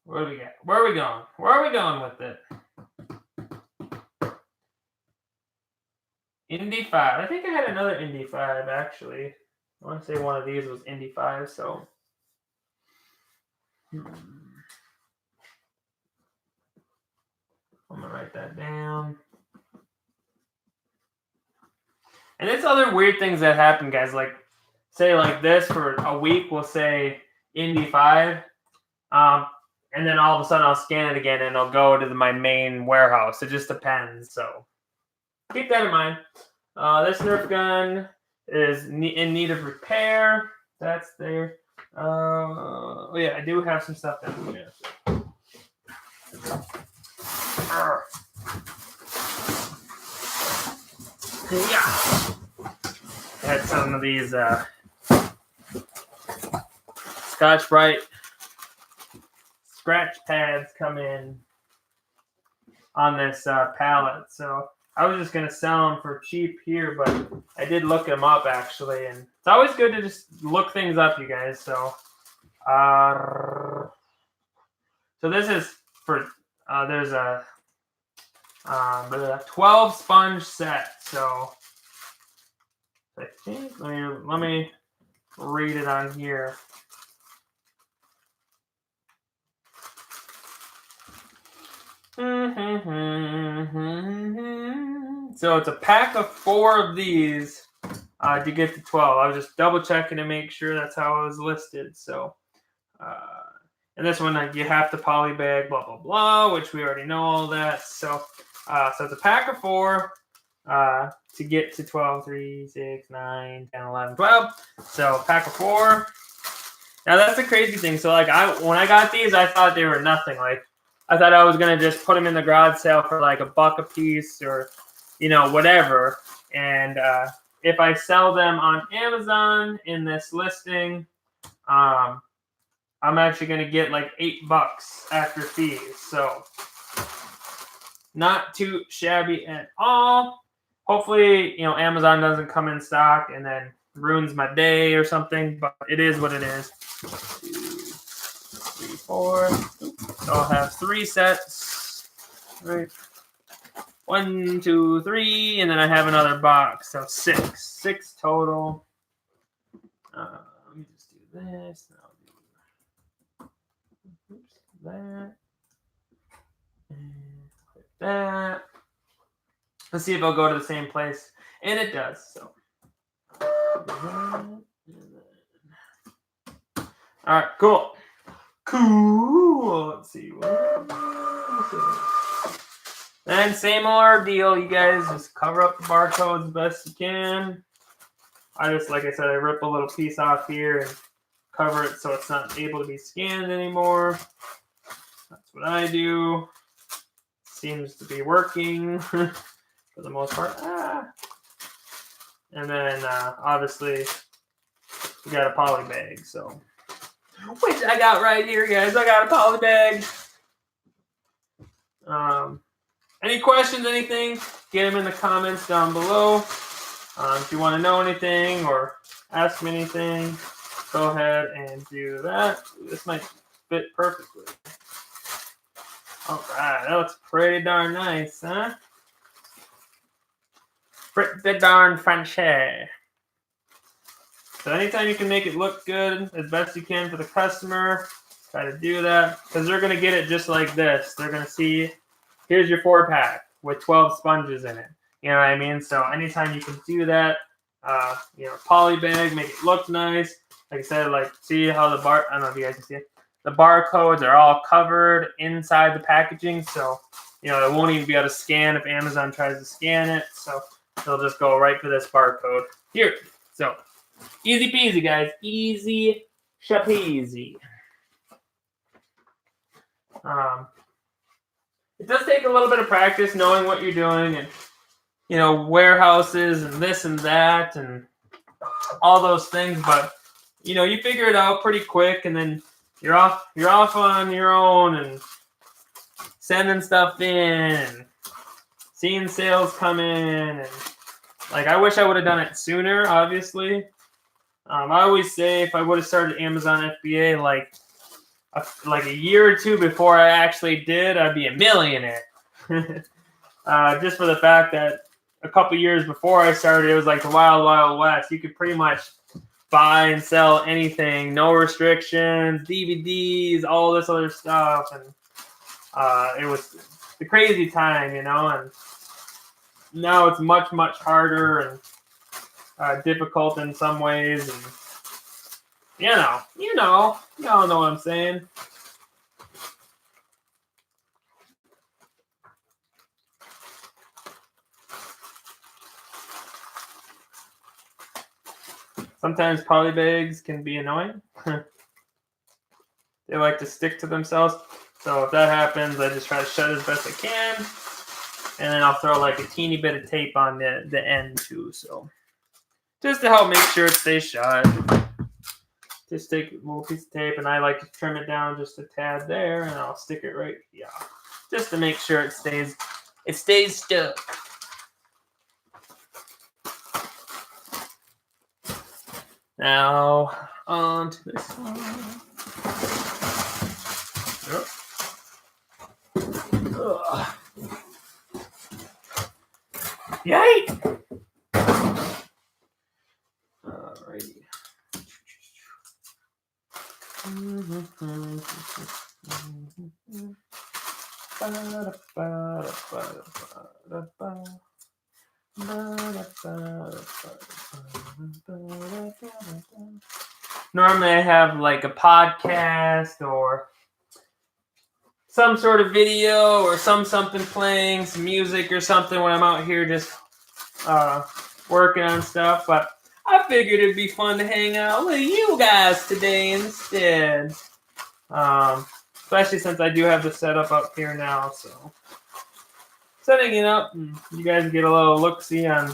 What do we got? Where are we going? Where are we going with it? Indy 5. I think I had another Indy 5, actually. I want to say one of these was Indy 5, so. I'm going to write that down. And it's other weird things that happen, guys. Like, say like this for a week, we'll say Indy 5. And then all of a sudden I'll scan it again and it'll go to my main warehouse. It just depends. So keep that in mind. This Nerf gun is in need of repair. That's there. Oh yeah, I do have some stuff down here. Yeah. I had some of these Scotch-Brite scratch pads come in on this pallet. So I was just going to sell them for cheap here, but I did look them up actually. And it's always good to just look things up, you guys. So, so this is for, there's a 12 sponge set. So I think, let me read it on here. So it's a pack of 4 of these to get to 12. I was just double checking to make sure that's how it was listed. So, and this one, you have to poly bag, blah, blah, blah, which we already know all that. So, so it's a pack of 4 to get to 12, 3, 6, 9, 10, 11, 12. So pack of 4. Now that's the crazy thing. So like when I got these, I thought they were nothing. Like, I thought I was going to just put them in the garage sale for like $1 a piece or, whatever. And if I sell them on Amazon in this listing, I'm actually going to get like $8 after fees. So not too shabby at all. Hopefully, Amazon doesn't come in stock and then ruins my day or something, but it is what it is. 2, 3, 4. So I'll have 3 sets, right? 1, 2, 3, and then I have another box, so 6 total. Let me just do this. I'll do that, and that. Let's see if it'll go to the same place, and it does. So, all right, cool. Let's see. And same old deal, you guys. Just cover up the barcodes as best you can. I just, like I said, I rip a little piece off here and cover it so it's not able to be scanned anymore. That's what I do. Seems to be working for the most part. And then, obviously, we got a poly bag, so. Which I got right here, guys. I got a poly bag. Any questions, anything, get them in the comments down below. If you want to know anything or ask me anything, go ahead and do that. This might fit perfectly. All right, that looks pretty darn nice, huh? Pretty darn fancy. So anytime you can make it look good as best you can for the customer, try to do that. Because they're going to get it just like this. They're going to see, here's your 4-pack with 12 sponges in it. You know what I mean? So anytime you can do that, poly bag, make it look nice. Like I said, like, see how I don't know if you guys can see it. The barcodes are all covered inside the packaging. So, it won't even be able to scan if Amazon tries to scan it. So they'll just go right for this barcode here. So easy peasy, guys. Easy shapeasy. It does take a little bit of practice knowing what you're doing and, warehouses and this and that and all those things. But, you figure it out pretty quick and then you're off on your own and sending stuff in and seeing sales come in. And, like, I wish I would have done it sooner, obviously. I always say if I would have started Amazon FBA like like a year or two before I actually did, I'd be a millionaire. Just for the fact that a couple years before I started, it was like the wild, wild west. You could pretty much buy and sell anything, no restrictions, DVDs, all this other stuff, and it was the crazy time, you know. And now it's much, much harder and difficult in some ways, and y'all know what I'm saying. Sometimes polybags can be annoying. They like to stick to themselves. So if that happens, I just try to shut as best I can. And then I'll throw like a teeny bit of tape on the end too. So just to help make sure it stays shut. Just take a little piece of tape, and I like to trim it down just a tad there, and I'll stick it right here. Just to make sure it stays stuck. Now on to this one. Yay! Alrighty. Normally I have like a podcast or some sort of video or something playing, some music or something when I'm out here just working on stuff, but I figured it'd be fun to hang out with you guys today instead. Especially since I do have the setup up here now, so setting it up, and you guys get a little look-see on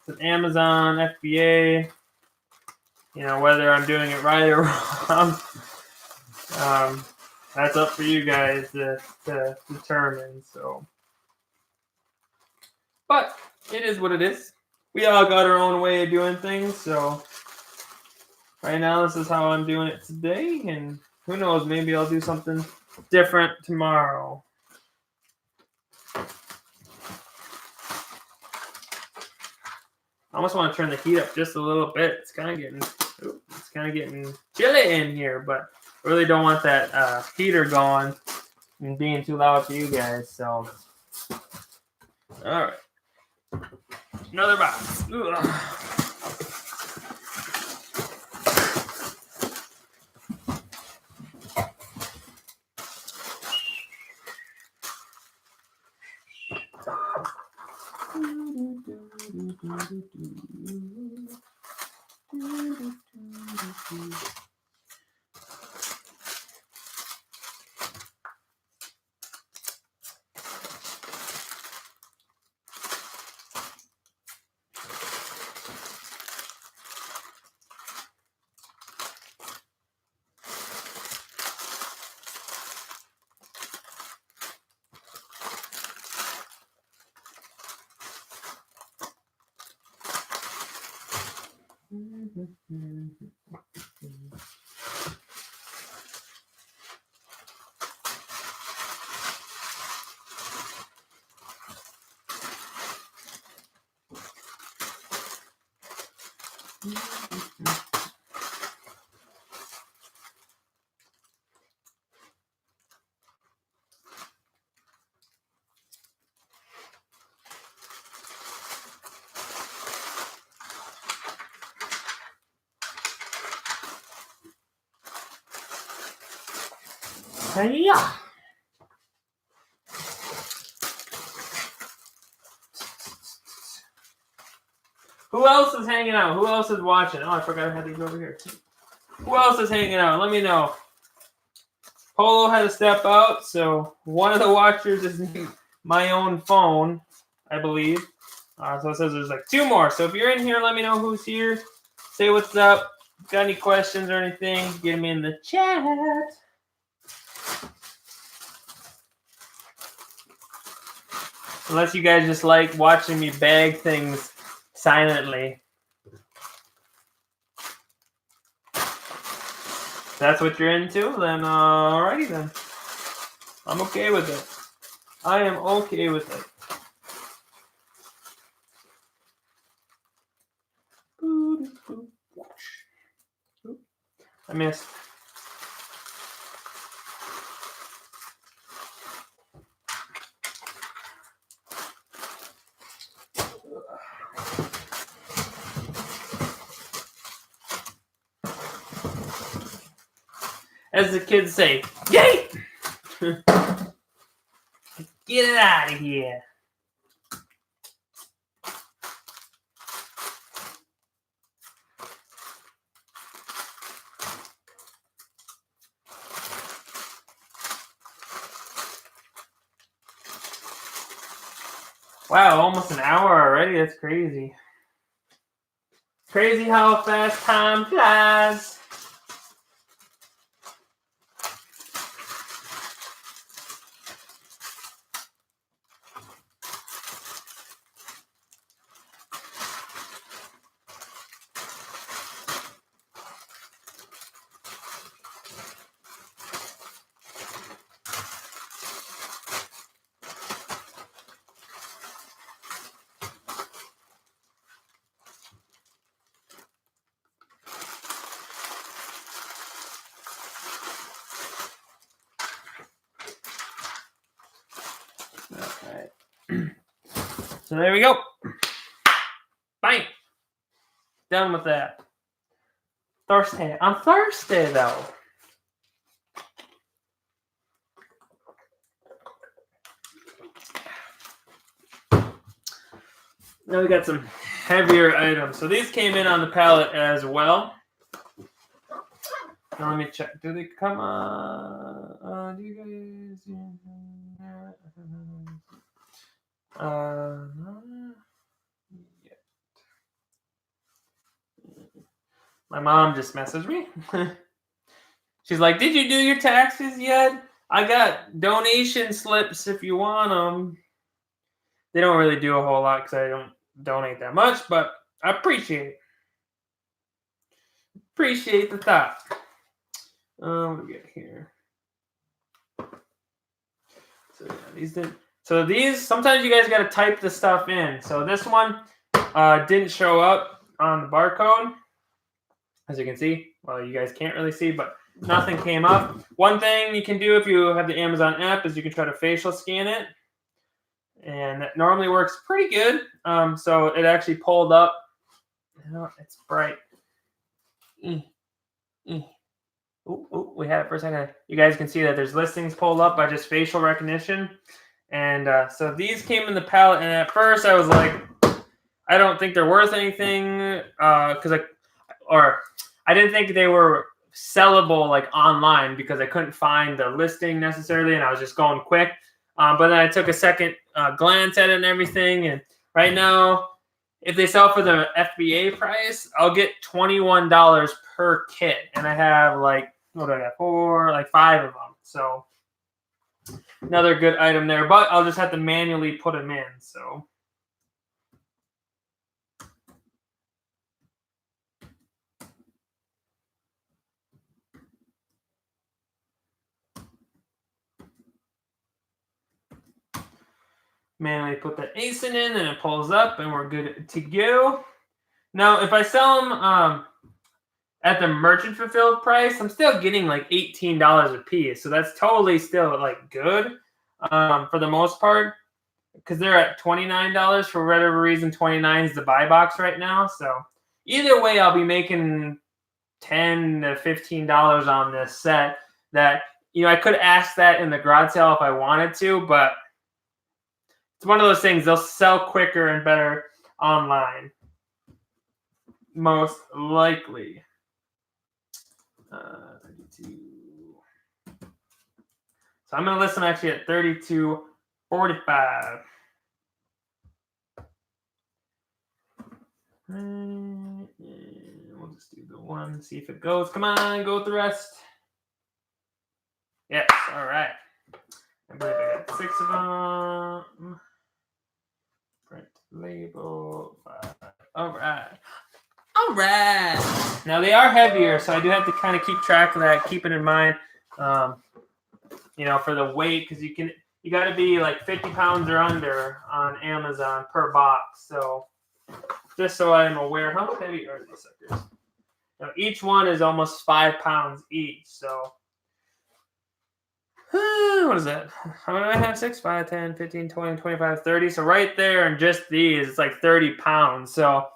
some Amazon, FBA, whether I'm doing it right or wrong. That's up for you guys to determine. So, but it is what it is. We all got our own way of doing things. So right now, this is how I'm doing it today, and who knows? Maybe I'll do something different tomorrow. I almost want to turn the heat up just a little bit. It's kind of getting chilly in here, but I really don't want that heater going and being too loud for you guys. So, all right, another box. Ugh. Yeah. Who else is hanging out? Who else is watching? Oh, I forgot I had these over here. Who else is hanging out? Let me know. Polo had to step out, so one of the watchers is my own phone, I believe. So it says there's like 2 more. So if you're in here, let me know who's here. Say what's up. Got any questions or anything? Get them in the chat. Unless you guys just like watching me bag things silently. that's what you're into, then alrighty then. I'm okay with it. I am okay with it. I missed. As the kids say, "Yay! Get it out of here." Wow, almost an hour already. That's crazy. Crazy how fast time flies. So there we go. Bang. Done with that. Thirsty. I'm thirsty though. Now we got some heavier items. So these came in on the pallet as well. Now let me check. Do they come on? Do you guys? My mom just messaged me. She's like, "Did you do your taxes yet? I got donation slips if you want them." They don't really do a whole lot because I don't donate that much, but I appreciate it. Appreciate the thought. What do we get here? So yeah, these didn't. So these, sometimes you guys got to type the stuff in. So this one didn't show up on the barcode. As you can see, well, you guys can't really see, but nothing came up. One thing you can do if you have the Amazon app is you can try to facial scan it. And that normally works pretty good. So it actually pulled up. Oh, it's bright. Ooh, we had it for a second. You guys can see that there's listings pulled up by just facial recognition. And so these came in the pallet. And at first I was like, I don't think they're worth anything. Because I didn't think they were sellable like online because I couldn't find the listing necessarily. And I was just going quick. But then I took a second glance at it and everything. And right now, if they sell for the FBA price, I'll get $21 per kit. And I have like, what do I got? 5 of them. So another good item there. But I'll just have to manually put them in. So. Manually put the ASIN in and it pulls up and we're good to go. Now, if I sell them at the merchant fulfilled price, I'm still getting like $18 a piece. So that's totally still like good for the most part because they're at $29 for whatever reason. 29 is the buy box right now. So either way, I'll be making $10 to $15 on this set that, I could ask that in the garage sale if I wanted to, but it's one of those things, they'll sell quicker and better online. Most likely. 32. So I'm going to list them actually at $32.45. We'll just do the one, see if it goes. Come on, go with the rest. Yes, all right. I believe I got 6 of them. Print label 5. All right. All right. Now they are heavier, so I do have to kind of keep track of that. Keep it in mind, you know, for the weight, because you got to be like 50 pounds or under on Amazon per box. So just so I'm aware, how heavy are these suckers? Now, each one is almost 5 pounds each. So what is that? How many do I have? 6, 5, 10, 15, 20, 25, 30. So right there, and just these, it's like 30 pounds. So,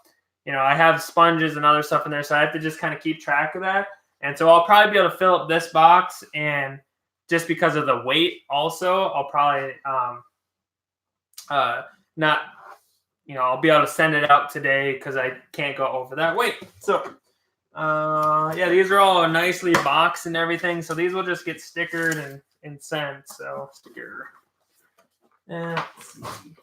you know, I have sponges and other stuff in there, so I have to just kind of keep track of that. And so I'll probably be able to fill up this box, and just because of the weight also, I'll probably not, you know, I'll be able to send it out today because I can't go over that weight. So yeah, these are all nicely boxed and everything. So these will just get stickered and sent. So sticker. Let's see.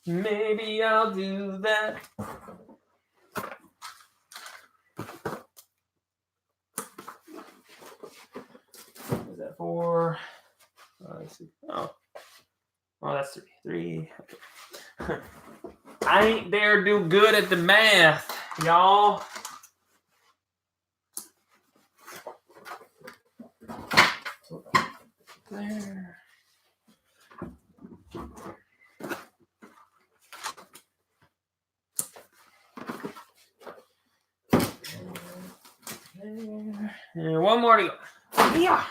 Maybe I'll do that. Is that 4? Let's see. Oh, that's 3. Okay. I ain't there do good at the math, y'all. There. And one more to go. Yeah.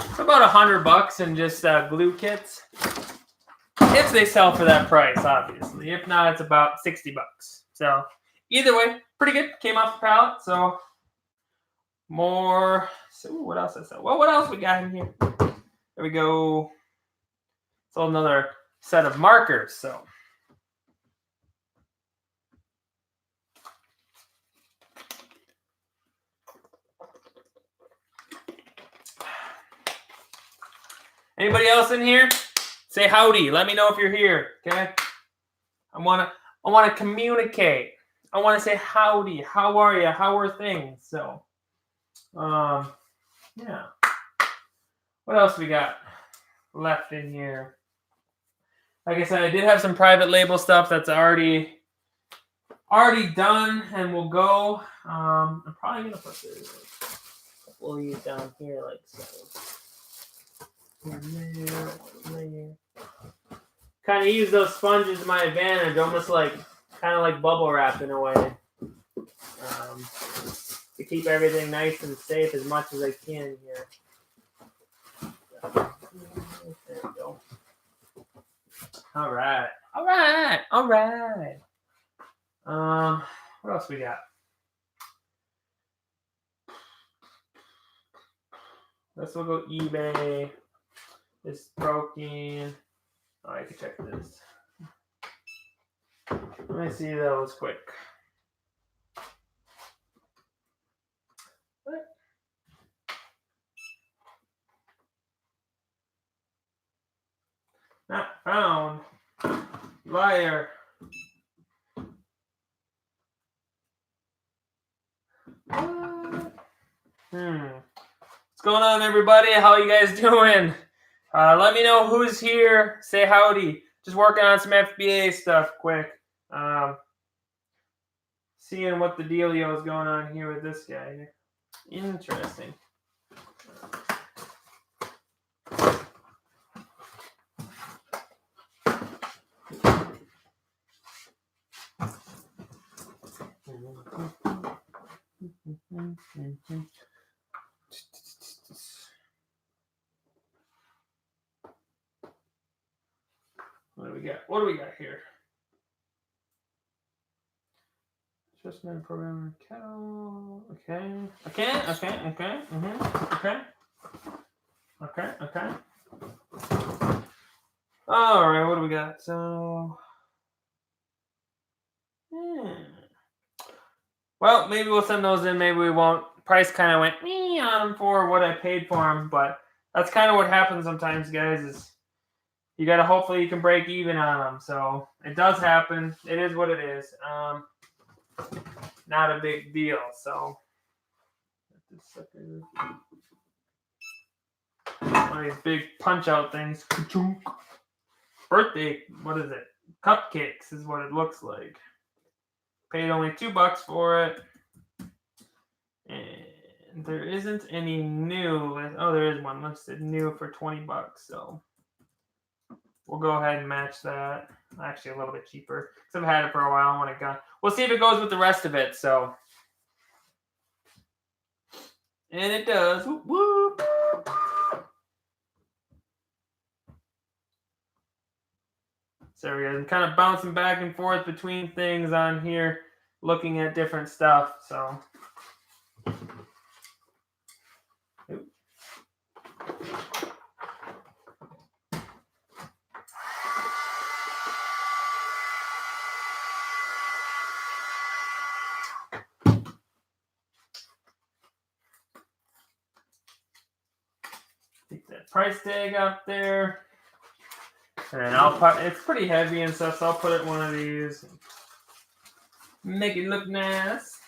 It's about $100 in just glue kits. If they sell for that price, obviously. If not, it's about $60. So either way, pretty good. Came off the pallet. So more. So what else I sell? Well, what else we got in here? There we go. So another set of markers. So anybody else in here? Say howdy. Let me know if you're here. Okay. I wanna communicate. I wanna say howdy. How are you? How are things? So yeah. What else we got left in here? Like I said, I did have some private label stuff that's already done and will go. I'm probably gonna put this a couple of these down here like so. Kind of use those sponges to my advantage, almost like kind of like bubble wrap in a way, to keep everything nice and safe as much as I can here. There we go. All right. What else we got? This will go eBay. This broken. Oh, I can check this. Let me see those quick. What? Not found. Liar. What? What's going on, everybody? How you guys doing? Let me know who's here. Say howdy. Just working on some FBA stuff quick. Seeing what the dealio is going on here with this guy here. Interesting. What do we got here? Shipment programmer kettle. Okay. All right. What do we got? So Well, maybe we'll send those in. Maybe we won't. Price kind of went me on them for what I paid for them, but that's kind of what happens sometimes, guys. Is you gotta hopefully you can break even on them. So it does happen. It is what it is. Not a big deal. So one of these big punch out things. Birthday, what is it? Cupcakes is what it looks like. Paid only $2 for it. And there isn't any new. Oh, there is one listed new for $20. So we'll go ahead and match that. Actually, a little bit cheaper. Because I've had it for a while. I want it gone. We'll see if it goes with the rest of it. So, and it does. Whoop, whoop. So we go. I'm kind of bouncing back and forth between things on here, looking at different stuff. So. Take that price tag up there. And then I'll put, it's pretty heavy and stuff, so I'll put it in one of these. Make it look nice.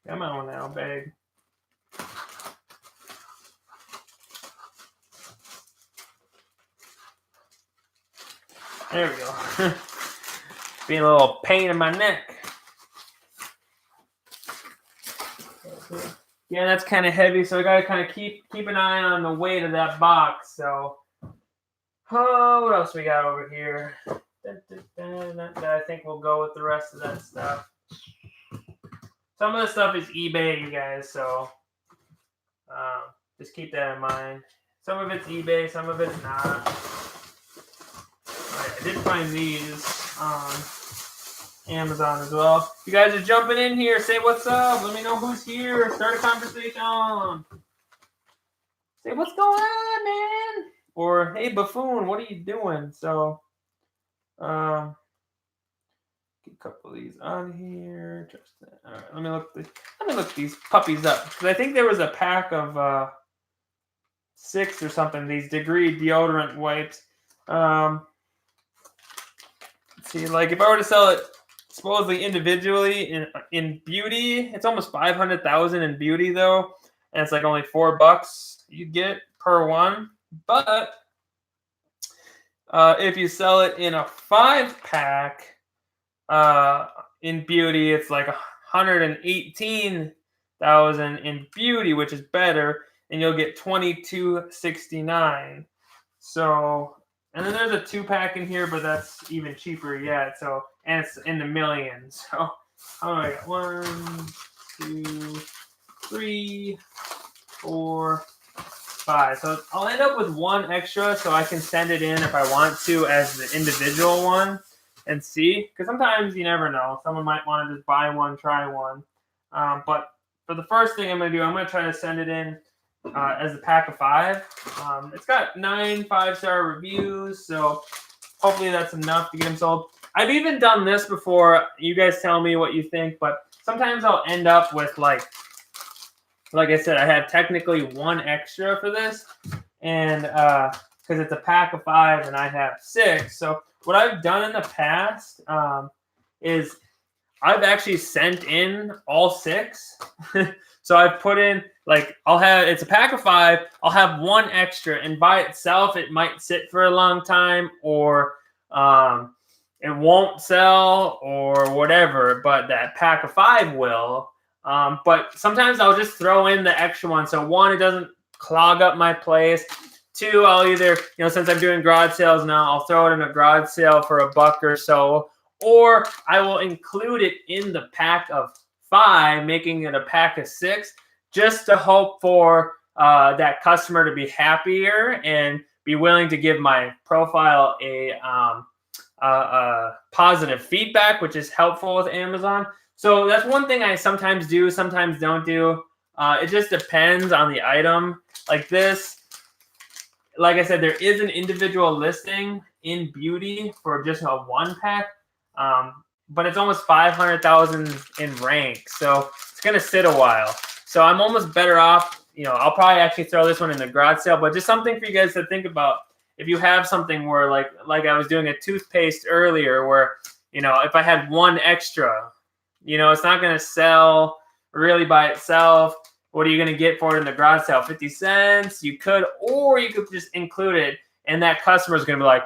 Come on now, babe. There we go. Being a little pain in my neck. Yeah, that's kind of heavy, so I gotta kind of keep an eye on the weight of that box. So, oh, what else we got over here? I think we'll go with the rest of that stuff. Some of the stuff is eBay, you guys, so just keep that in mind. Some of it's eBay, some of it's not. Right, I did find these on Amazon as well. You guys are jumping in here. Say what's up. Let me know who's here. Start a conversation. Say what's going on, man. Or hey, buffoon, what are you doing? So, get a couple of these on here. Just all right. Let me look these puppies up because I think there was a pack of 6 or something. These Degree deodorant wipes. Let's see, like if I were to sell it supposedly individually in beauty, it's almost 500,000 in beauty though, and it's like only $4 you get per one. But if you sell it in a 5-pack in beauty, it's like 118,000 in beauty, which is better, and you'll get $22.69. So. And then there's a 2-pack in here, but that's even cheaper yet. So, and it's in the millions. So, oh, I got 1, 2, 3, 4, 5. So I'll end up with 1 extra, so I can send it in if I want to as the individual one and see. Because sometimes you never know. Someone might want to just buy one, try one. But for the first thing I'm going to do, I'm going to try to send it in as a pack of 5. It's got 9 5-star reviews, so hopefully that's enough to get them sold. I've even done this before. You guys tell me what you think, but sometimes I'll end up with like I said, I have technically 1 extra for this, and because it's a pack of 5 and I have 6. So what I've done in the past is I've actually sent in all 6. So I've put in, like, it's a pack of 5, I'll have 1 extra, and by itself, it might sit for a long time, or it won't sell, or whatever, but that pack of 5 will. But sometimes I'll just throw in the extra one. So 1, it doesn't clog up my place. 2, I'll either, since I'm doing garage sales now, I'll throw it in a garage sale for $1 or so, or I will include it in the pack of 5, making it a pack of 6, just to hope for that customer to be happier and be willing to give my profile a positive feedback, which is helpful with Amazon. So that's one thing I sometimes do, sometimes don't do. It just depends on the item. Like this, like I said, there is an individual listing in beauty for just a 1-pack, but it's almost 500,000 in rank, so it's gonna sit a while. So I'm almost better off. I'll probably actually throw this one in the garage sale, but just something for you guys to think about. If you have something where, like I was doing a toothpaste earlier, where if I had one extra, it's not gonna sell really by itself. What are you going to get for it in the garage sale? 50 cents? You could, or you could just include it, and that customer is going to be like,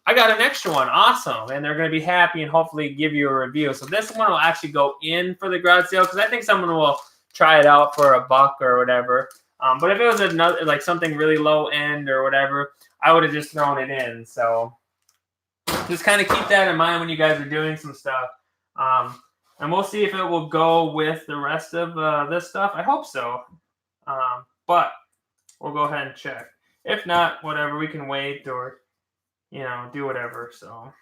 I got an extra one. Awesome. And they're going to be happy and hopefully give you a review. So this one will actually go in for the garage sale because I think someone will try it out for $1 or whatever. But if it was another, like something really low end or whatever, I would have just thrown it in. So just kind of keep that in mind when you guys are doing some stuff. And we'll see if it will go with the rest of this stuff. I hope so. But we'll go ahead and check. If not, whatever, we can wait or, do whatever. So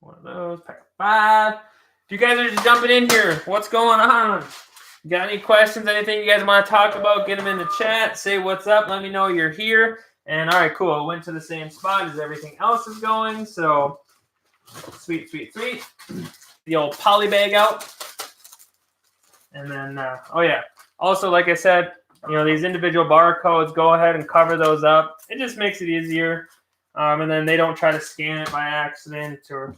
one of those, pack of 5. If you guys are just jumping in here, what's going on? Got any questions, anything you guys want to talk about, get them in the chat. Say what's up. Let me know you're here. And all right, cool. I went to the same spot as everything else is going. So sweet, sweet, sweet. The old poly bag out. And then, oh yeah. Also, like I said, these individual barcodes, go ahead and cover those up. It just makes it easier. And then they don't try to scan it by accident or,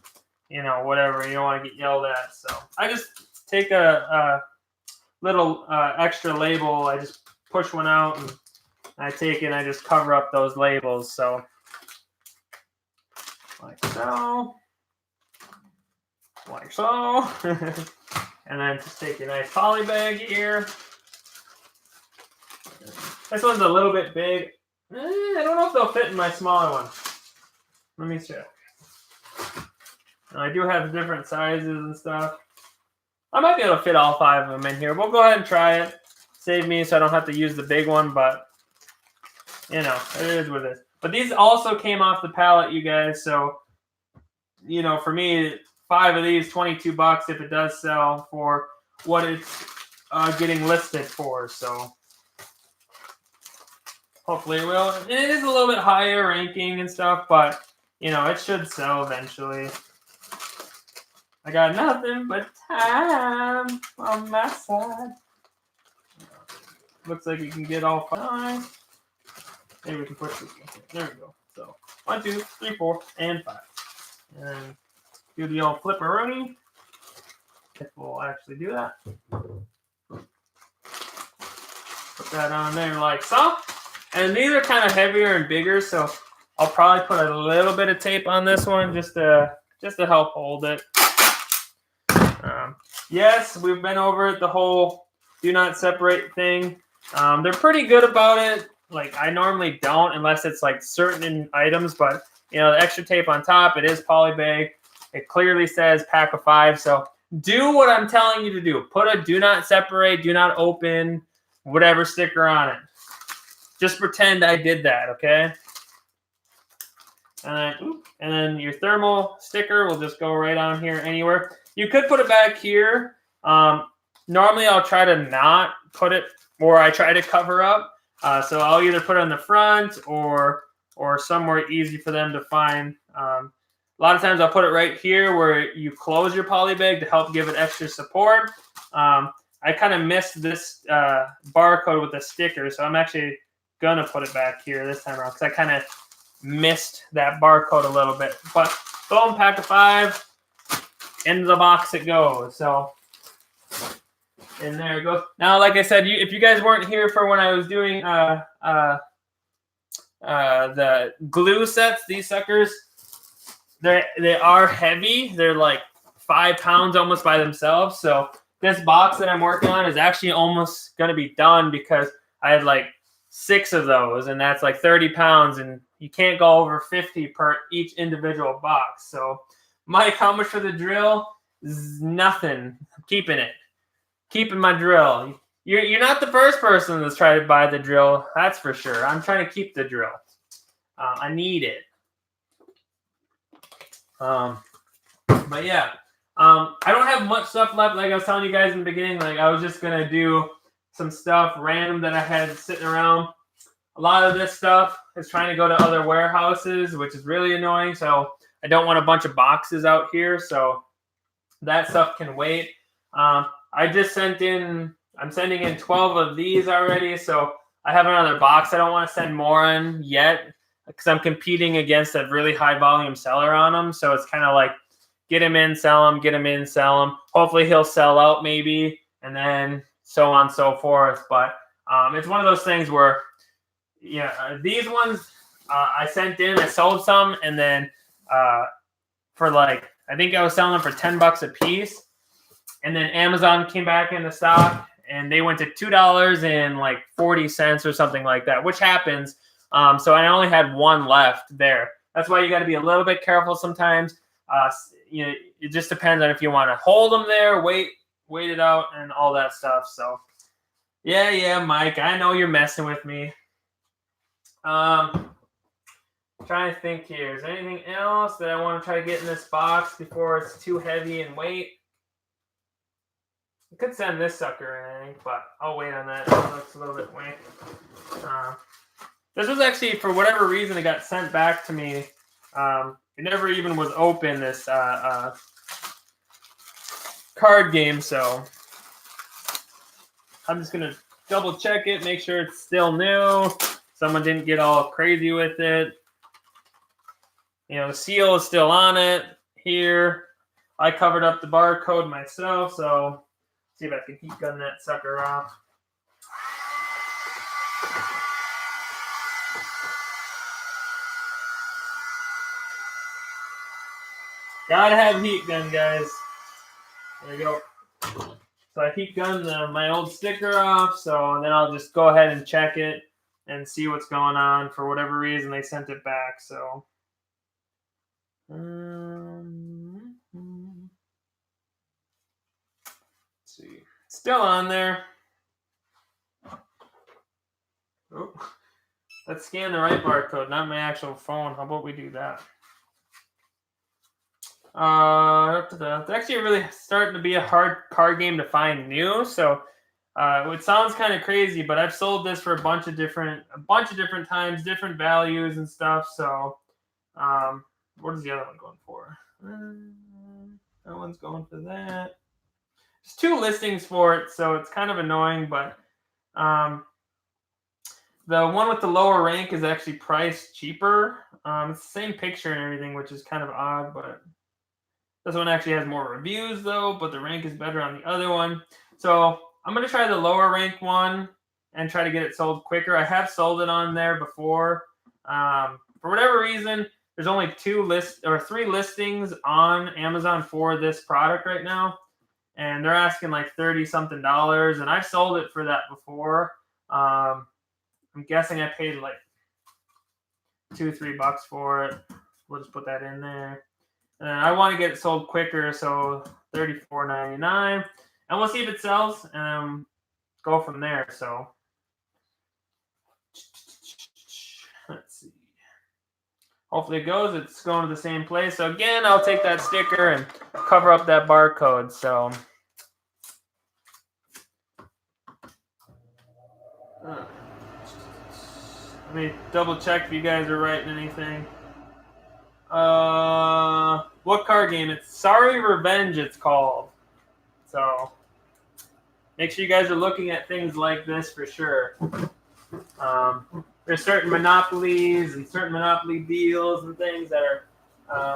whatever. You don't want to get yelled at. So I just take a little extra label. I just push one out and I take it and I just cover up those labels. So like so. Like so. And then just take a nice poly bag here. This one's a little bit big. I don't know if they'll fit in my smaller one. Let me check. I do have different sizes and stuff. I might be able to fit all 5 of them in here. We'll go ahead and try it. Save me so I don't have to use the big one, but it is what it is. But these also came off the pallet, you guys. So, for me, 5 of these, $22 if it does sell for what it's getting listed for. So hopefully it will. It is a little bit higher ranking and stuff, but it should sell eventually. I got nothing but time on my side. Looks like you can get all 5. Maybe we can push this one. There we go. So 1, 2, 3, 4, and 5. And do the old flipperoni. If we'll actually do that. Put that on there like so. And these are kind of heavier and bigger, so I'll probably put a little bit of tape on this one just to help hold it. Yes, we've been over the whole do not separate thing. They're pretty good about it. Like I normally don't unless it's like certain items, but the extra tape on top, it is poly bag. It clearly says pack of 5. So do what I'm telling you to do. Put a do not separate, do not open, whatever sticker on it. Just pretend I did that, okay? And then your thermal sticker will just go right on here anywhere. You could put it back here. Normally I'll try to not put it, or I try to cover up. So I'll either put it on the front or somewhere easy for them to find. A lot of times I'll put it right here where you close your poly bag to help give it extra support. I kind of missed this barcode with the sticker, so I'm actually going to put it back here this time around because I kind of missed that barcode a little bit. But boom, pack of 5, into the box it goes. So, and there it goes. Now, like I said, if you guys weren't here for when I was doing the glue sets, these suckers, they are heavy. They're like 5 pounds almost by themselves. So this box that I'm working on is actually almost going to be done because I had like 6 of those, and that's like 30 pounds, and you can't go over 50 per each individual box. So, Mike, how much for the drill? Nothing. I'm keeping it. Keeping my drill. You're not the first person that's tried to buy the drill. That's for sure. I'm trying to keep the drill. I need it. But yeah, I don't have much stuff left. Like I was telling you guys in the beginning, like I was just gonna do some stuff random that I had sitting around. A lot of this stuff is trying to go to other warehouses, which is really annoying. So I don't want a bunch of boxes out here. So that stuff can wait. I just sent in. I'm sending in 12 of these already. So I have another box. I don't want to send more in yet because I'm competing against a really high volume seller on them. So it's kind of like get him in, sell him, get him in, sell him. Hopefully he'll sell out maybe, and then so on and so forth. But it's one of those things where, these ones I sent in, I sold some, and then for like, I think I was selling them for $10 a piece. And then Amazon came back into stock and they went to $2.40 or something like that, which happens. So I only had one left there. That's why you got to be a little bit careful sometimes. It just depends on if you want to hold them there, wait it out, and all that stuff. So, yeah, Mike, I know you're messing with me. Trying to think here. Is there anything else that I want to try to get in this box before it's too heavy and weight? I could send this sucker in, I think, but I'll wait on that. It looks a little bit weight. This was actually, for whatever reason, it got sent back to me. It never even was open, this card game, so I'm just going to double check it, make sure it's still new. Someone didn't get all crazy with it. The seal is still on it here. I covered up the barcode myself, so see if I can heat gun that sucker off. Gotta have heat gun, guys. There we go. So I heat gunned my old sticker off, so then I'll just go ahead and check it and see what's going on. For whatever reason, they sent it back, so. Let's see. Still on there. Oh, let's scan the right barcode, not my actual phone. How about we do that? It's actually really starting to be a hard card game to find new. So it sounds kind of crazy, but I've sold this for a bunch of different times, different values and stuff. So what is the other one going for? That one's going for that. There's 2 listings for it, so it's kind of annoying, but the one with the lower rank is actually priced cheaper. It's the same picture and everything, which is kind of odd, but this one actually has more reviews, though, but the rank is better on the other one. So I'm going to try the lower rank one and try to get it sold quicker. I have sold it on there before. For whatever reason, there's only 3 listings on Amazon for this product right now. And they're asking like $30-something, and I've sold it for that before. I'm guessing I paid like $2-3 for it. We'll just put that in there. And I want to get it sold quicker, so $34.99. And we'll see if it sells and go from there. So let's see. Hopefully it goes. It's going to the same place. So again, I'll take that sticker and cover up that barcode. So let me double check if you guys are writing anything. What card game? It's Sorry Revenge, it's called. So make sure you guys are looking at things like this for sure. There's certain monopolies and certain monopoly deals and things that are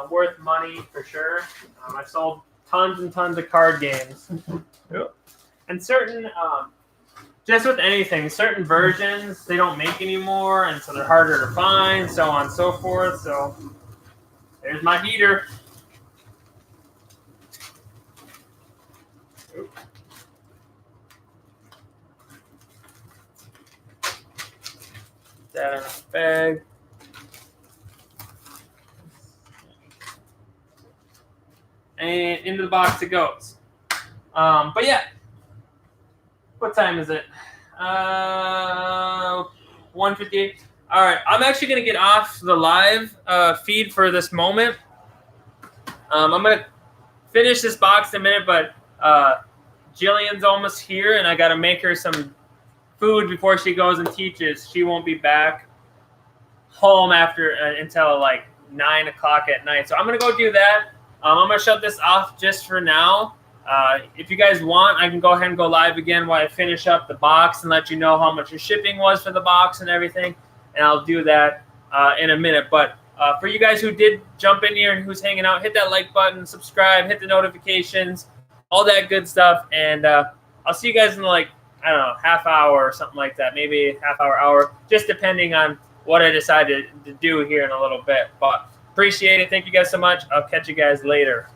worth money for sure. I've sold tons and tons of card games. And certain, just with anything, certain versions they don't make anymore, and so they're harder to find, so on and so forth. So there's my heater. That in a bag. And into the box it goes. But yeah. What time is it? 1:58. All right, I'm actually going to get off the live feed for this moment. I'm going to finish this box in a minute, but Jillian's almost here, and I got to make her some food before she goes and teaches. She won't be back home after until like 9 o'clock at night. So I'm going to go do that. I'm going to shut this off just for now. If you guys want, I can go ahead and go live again while I finish up the box and let you know how much your shipping was for the box and everything. And I'll do that in a minute. But for you guys who did jump in here and who's hanging out, hit that like button, subscribe, hit the notifications, all that good stuff. And I'll see you guys in like, I don't know, half hour or something like that. Maybe half hour, just depending on what I decided to do here in a little bit. But appreciate it. Thank you guys so much. I'll catch you guys later.